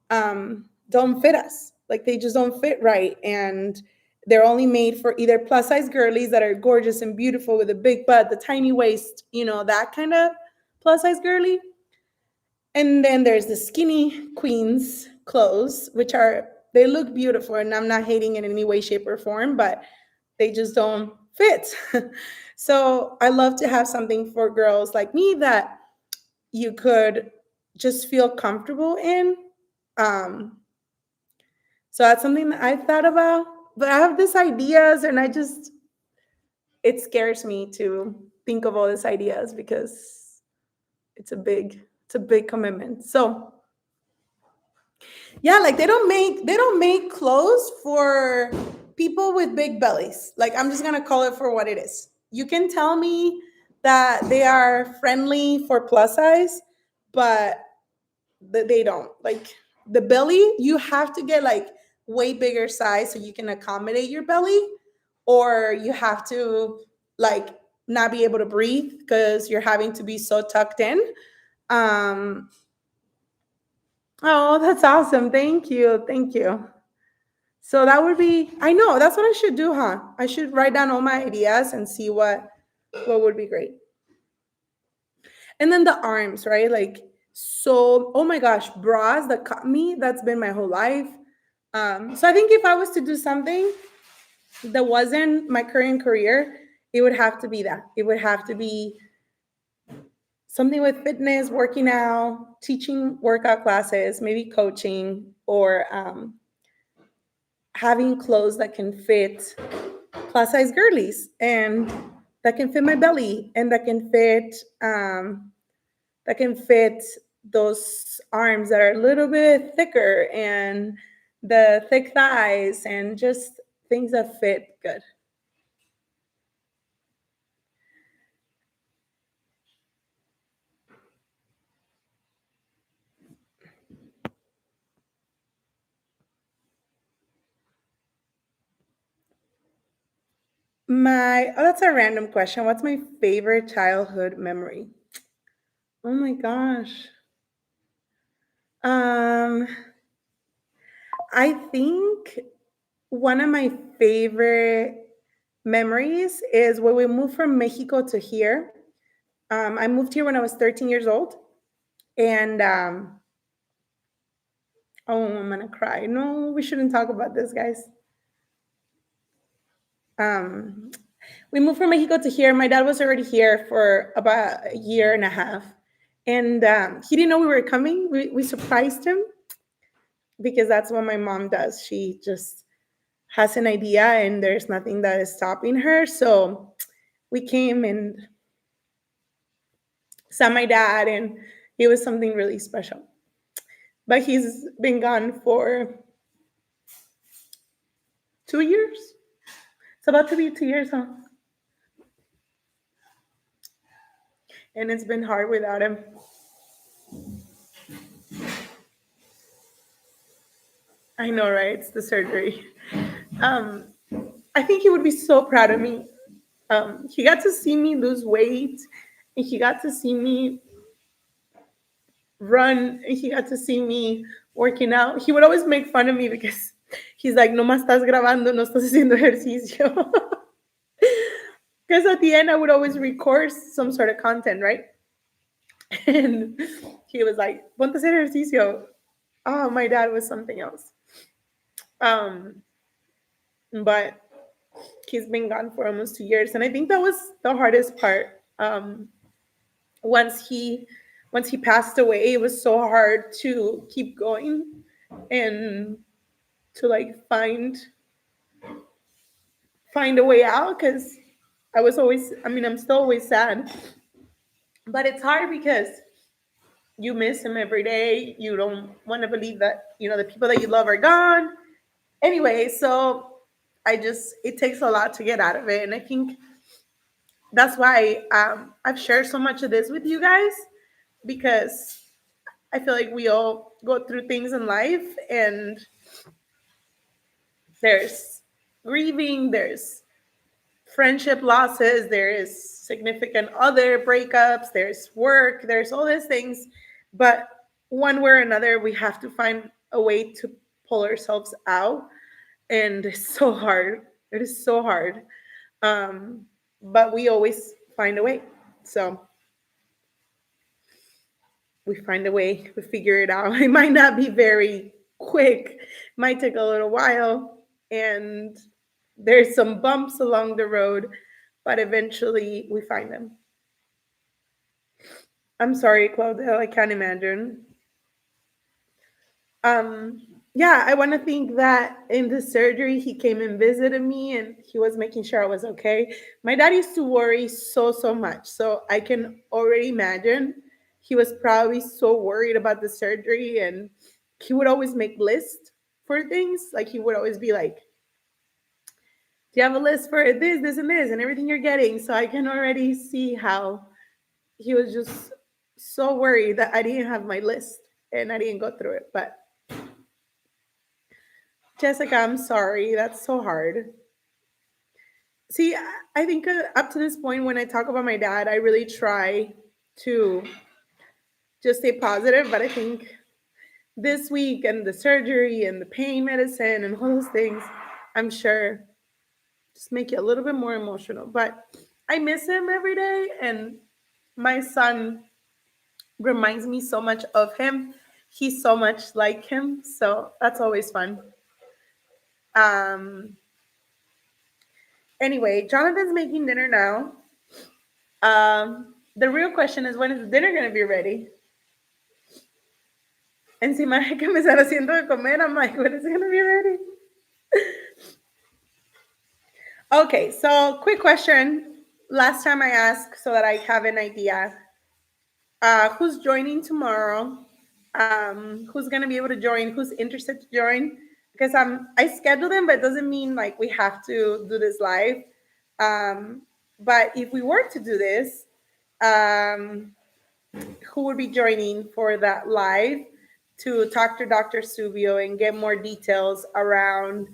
don't fit us. Like they just don't fit right. And they're only made for either plus size girlies that are gorgeous and beautiful with a big butt, the tiny waist, that kind of plus size girly. And then there's the skinny queens clothes, which they look beautiful. And I'm not hating in any way, shape, or form, but they just don't fit. So I love to have something for girls like me that you could just feel comfortable in. Um, so that's something that I've thought about. But I have these ideas, and it scares me to think of all these ideas because it's a big commitment. So yeah, like they don't make clothes for people with big bellies. Like I'm just gonna call it for what it is. You can tell me that they are friendly for plus size, but they don't. Like the belly, you have to get like way bigger size so you can accommodate your belly, or you have to like not be able to breathe because you're having to be so tucked in. Um, oh, that's awesome. Thank you. Thank you. So that would be, I know, that's what I should do, huh? I should write down all my ideas and see what would be great. And then the arms, right? Like so, oh my gosh, bras that cut me, that's been my whole life. So I think if I was to do something that wasn't my current career, it would have to be that. It would have to be something with fitness, working out, teaching workout classes, maybe coaching, or having clothes that can fit plus size girlies and that can fit my belly and that can fit those arms that are a little bit thicker and the thick thighs and just things that fit good. That's a random question. What's my favorite childhood memory? Oh my gosh. Um, I think one of my favorite memories is when we moved from Mexico to here. I moved here when I was 13 years old, and oh, I'm gonna cry. No, we shouldn't talk about this, guys. Um, we moved from Mexico to here. My dad was already here for about a year and a half, and he didn't know we were coming. We surprised him because that's what my mom does. She just has an idea, and there's nothing that is stopping her. So we came and saw my dad, and it was something really special. But he's been gone for 2 years. It's about to be 2 years, huh? And it's been hard without him. I know, right? It's the surgery. Um, I think he would be so proud of me. He got to see me lose weight, and he got to see me run, and he got to see me working out. He would always make fun of me because he's like, no más estás grabando, no estás haciendo ejercicio. Because at the end, I would always record some sort of content, right? And he was like, ponte a hacer ejercicio. Oh, my dad was something else. Um, but he's been gone for almost 2 years, and I think that was the hardest part. Once he once he passed away, it was so hard to keep going and to like find a way out because I'm still always sad, but it's hard because you miss him every day. You don't want to believe that the people that you love are gone. Anyway, so it takes a lot to get out of it, and I think that's why I've shared so much of this with you guys because I feel like we all go through things in life, and there's grieving, there's friendship losses, there is significant other breakups, there's work, there's all these things. But one way or another, we have to find a way to pull ourselves out. And it's so hard. It is so hard. Um, but we always find a way. So we find a way, we figure it out. It might not be very quick, it might take a little while. And there's some bumps along the road, but eventually we find them. I'm sorry, Claudia, I can't imagine. Um, yeah, I want to think that in the surgery, he came and visited me and he was making sure I was okay. My dad used to worry so, so much. So I can already imagine he was probably so worried about the surgery, and he would always make lists for things. Like he would always be like, do you have a list for this, this, and this, and everything you're getting? So I can already see how he was just so worried that I didn't have my list and I didn't go through it. But Jessica, I'm sorry. That's so hard. See, I think up to this point, when I talk about my dad, I really try to just stay positive. But I think this week and the surgery and the pain medicine and all those things, I'm sure just make you a little bit more emotional. But I miss him every day. And my son reminds me so much of him. He's so much like him. So that's always fun. Um, anyway, Jonathan's making dinner now. The real question is, when is the dinner going to be ready? Encima hay que me estar haciendo de comer. I'm like, when is it going to be ready? Okay, so quick question. Last time I asked so that I have an idea. Who's joining tomorrow? Who's going to be able to join? Who's interested to join? Because I schedule them, but it doesn't mean like we have to do this live. Um, but if we were to do this, um, who will be joining for that live to talk to Dr. Subio and get more details around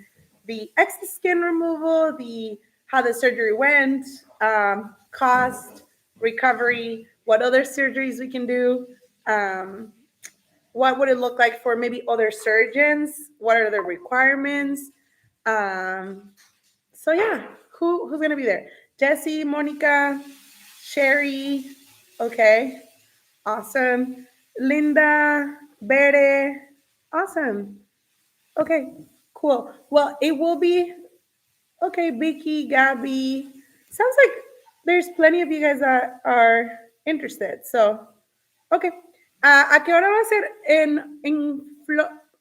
the extra skin removal, the how the surgery went, cost, recovery, what other surgeries we can do, um, what would it look like for maybe other surgeons, what are the requirements. Um, so yeah, who's gonna be there? Jesse, Monica, Sherry. Okay. Awesome. Linda, Bere. Awesome. Okay, cool. Well, it will be okay. Vicky, Gabby. Sounds like there's plenty of you guys that are interested. So, okay. ¿A qué hora va a ser?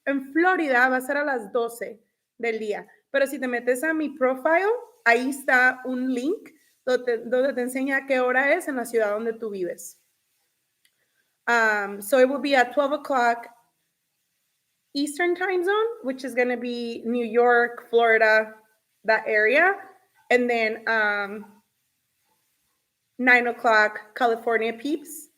En Florida va a ser a las 12 del día. Pero si te metes a mi profile, ahí está un link donde te enseña a qué hora es en la ciudad donde tú vives. So it will be at 12 o'clock Eastern time zone, which is going to be New York, Florida, that area. And then 9 o'clock California peeps.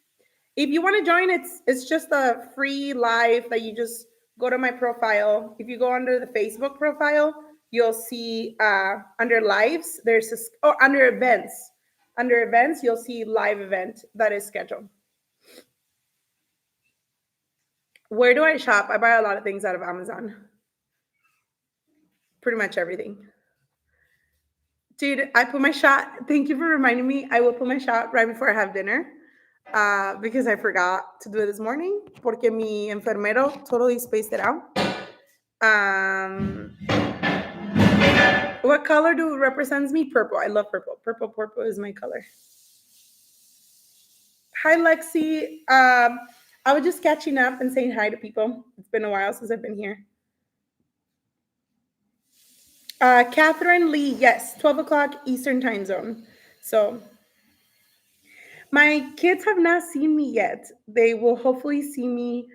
If you want to join, it's just a free live that you just go to my profile. If you go under the Facebook profile, you'll see under lives, there's a, or under events. Under events, you'll see live event that is scheduled. Where do I shop? I buy a lot of things out of Amazon. Pretty much everything. Dude, I put my shot. Thank you for reminding me. I will put my shot right before I have dinner because I forgot to do it this morning porque mi enfermero totally spaced it out. Um, what color do represents me? Purple. I love purple. Purple is my color. Hi, Lexi. I was just catching up and saying hi to people. It's been a while since I've been here. Catherine Lee, yes, 12 o'clock Eastern time zone. So my kids have not seen me yet. They will hopefully see me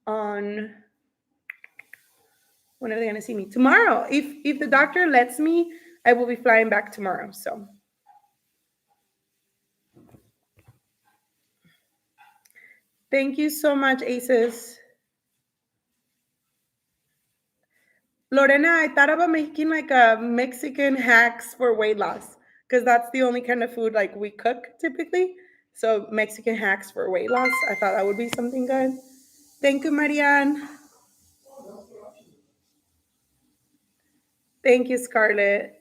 on, when are they going to see me? Tomorrow. If the doctor lets me, I will be flying back tomorrow. So Thank you so much, Aces. Lorena, I thought about making like a Mexican hacks for weight loss because that's the only kind of food like we cook typically. So Mexican hacks for weight loss. I thought that would be something good. Thank you, Marianne. Thank you, Scarlett.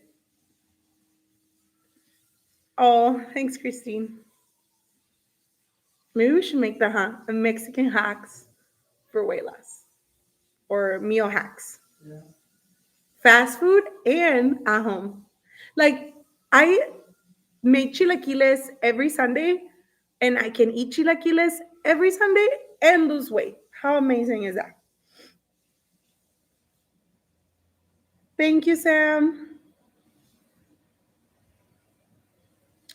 Oh, thanks, Christine. Maybe we should make the Mexican hacks for weight loss or meal hacks. Fast food and at home. Like I make chilaquiles every Sunday and I can eat chilaquiles every Sunday and lose weight. How amazing is that? Thank you, Sam.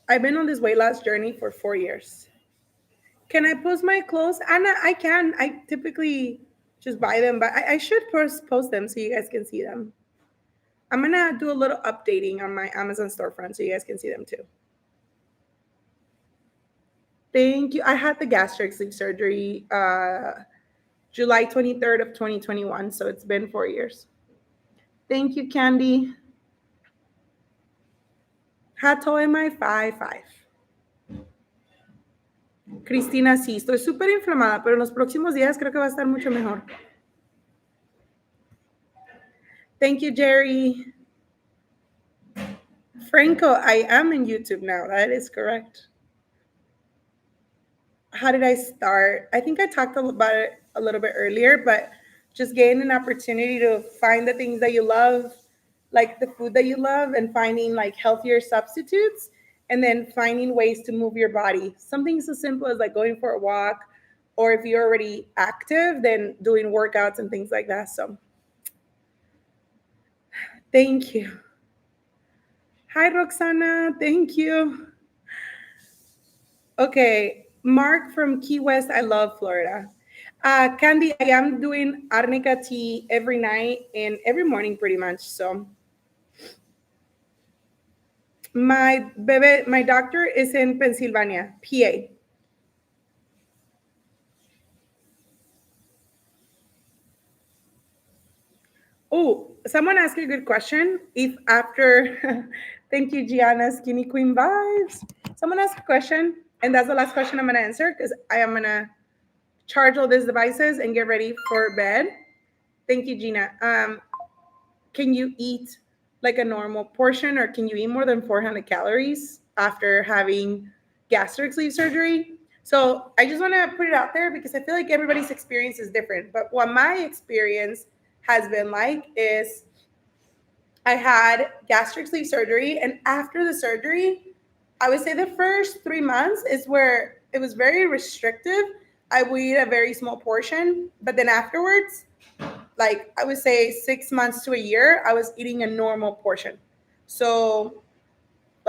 I've been on this weight loss journey for 4 years. Can I post my clothes? Anna, I can. I typically just buy them, but I should post them so you guys can see them. I'm gonna do a little updating on my Amazon storefront so you guys can see them too. Thank you. I had the gastric sleeve surgery July 23rd of 2021, so it's been 4 years. Thank you, Candy. How tall am I? 5'5". Cristina, sí, estoy súper inflamada, pero en los próximos días creo que va a estar mucho mejor. Thank you, Jerry. Franco, I am in YouTube now. That is correct. How did I start? I think I talked about it a little bit earlier, but just getting an opportunity to find the things that you love, like the food that you love, and finding like healthier substitutes, and then finding ways to move your body. Something so simple as like going for a walk, or if you're already active, then doing workouts and things like that. So, thank you. Hi, Roxana. Thank you. Okay, Mark from Key West. I love Florida. Candy, I am doing arnica tea every night and every morning pretty much. So my doctor is in Pennsylvania, PA. Oh, someone asked a good question. If after, thank you, Gianna, Skinny Queen vibes. Someone asked a question, and that's the last question I'm gonna answer because I am gonna charge all these devices and get ready for bed. Thank you, Gina. Can you eat like a normal portion or can you eat more than 400 calories after having gastric sleeve surgery? So I just want to put it out there because I feel like everybody's experience is different. But what my experience has been like is I had gastric sleeve surgery, and after the surgery, I would say the first 3 months is where it was very restrictive. I would eat a very small portion, but then afterwards, like I would say 6 months to a year, I was eating a normal portion. So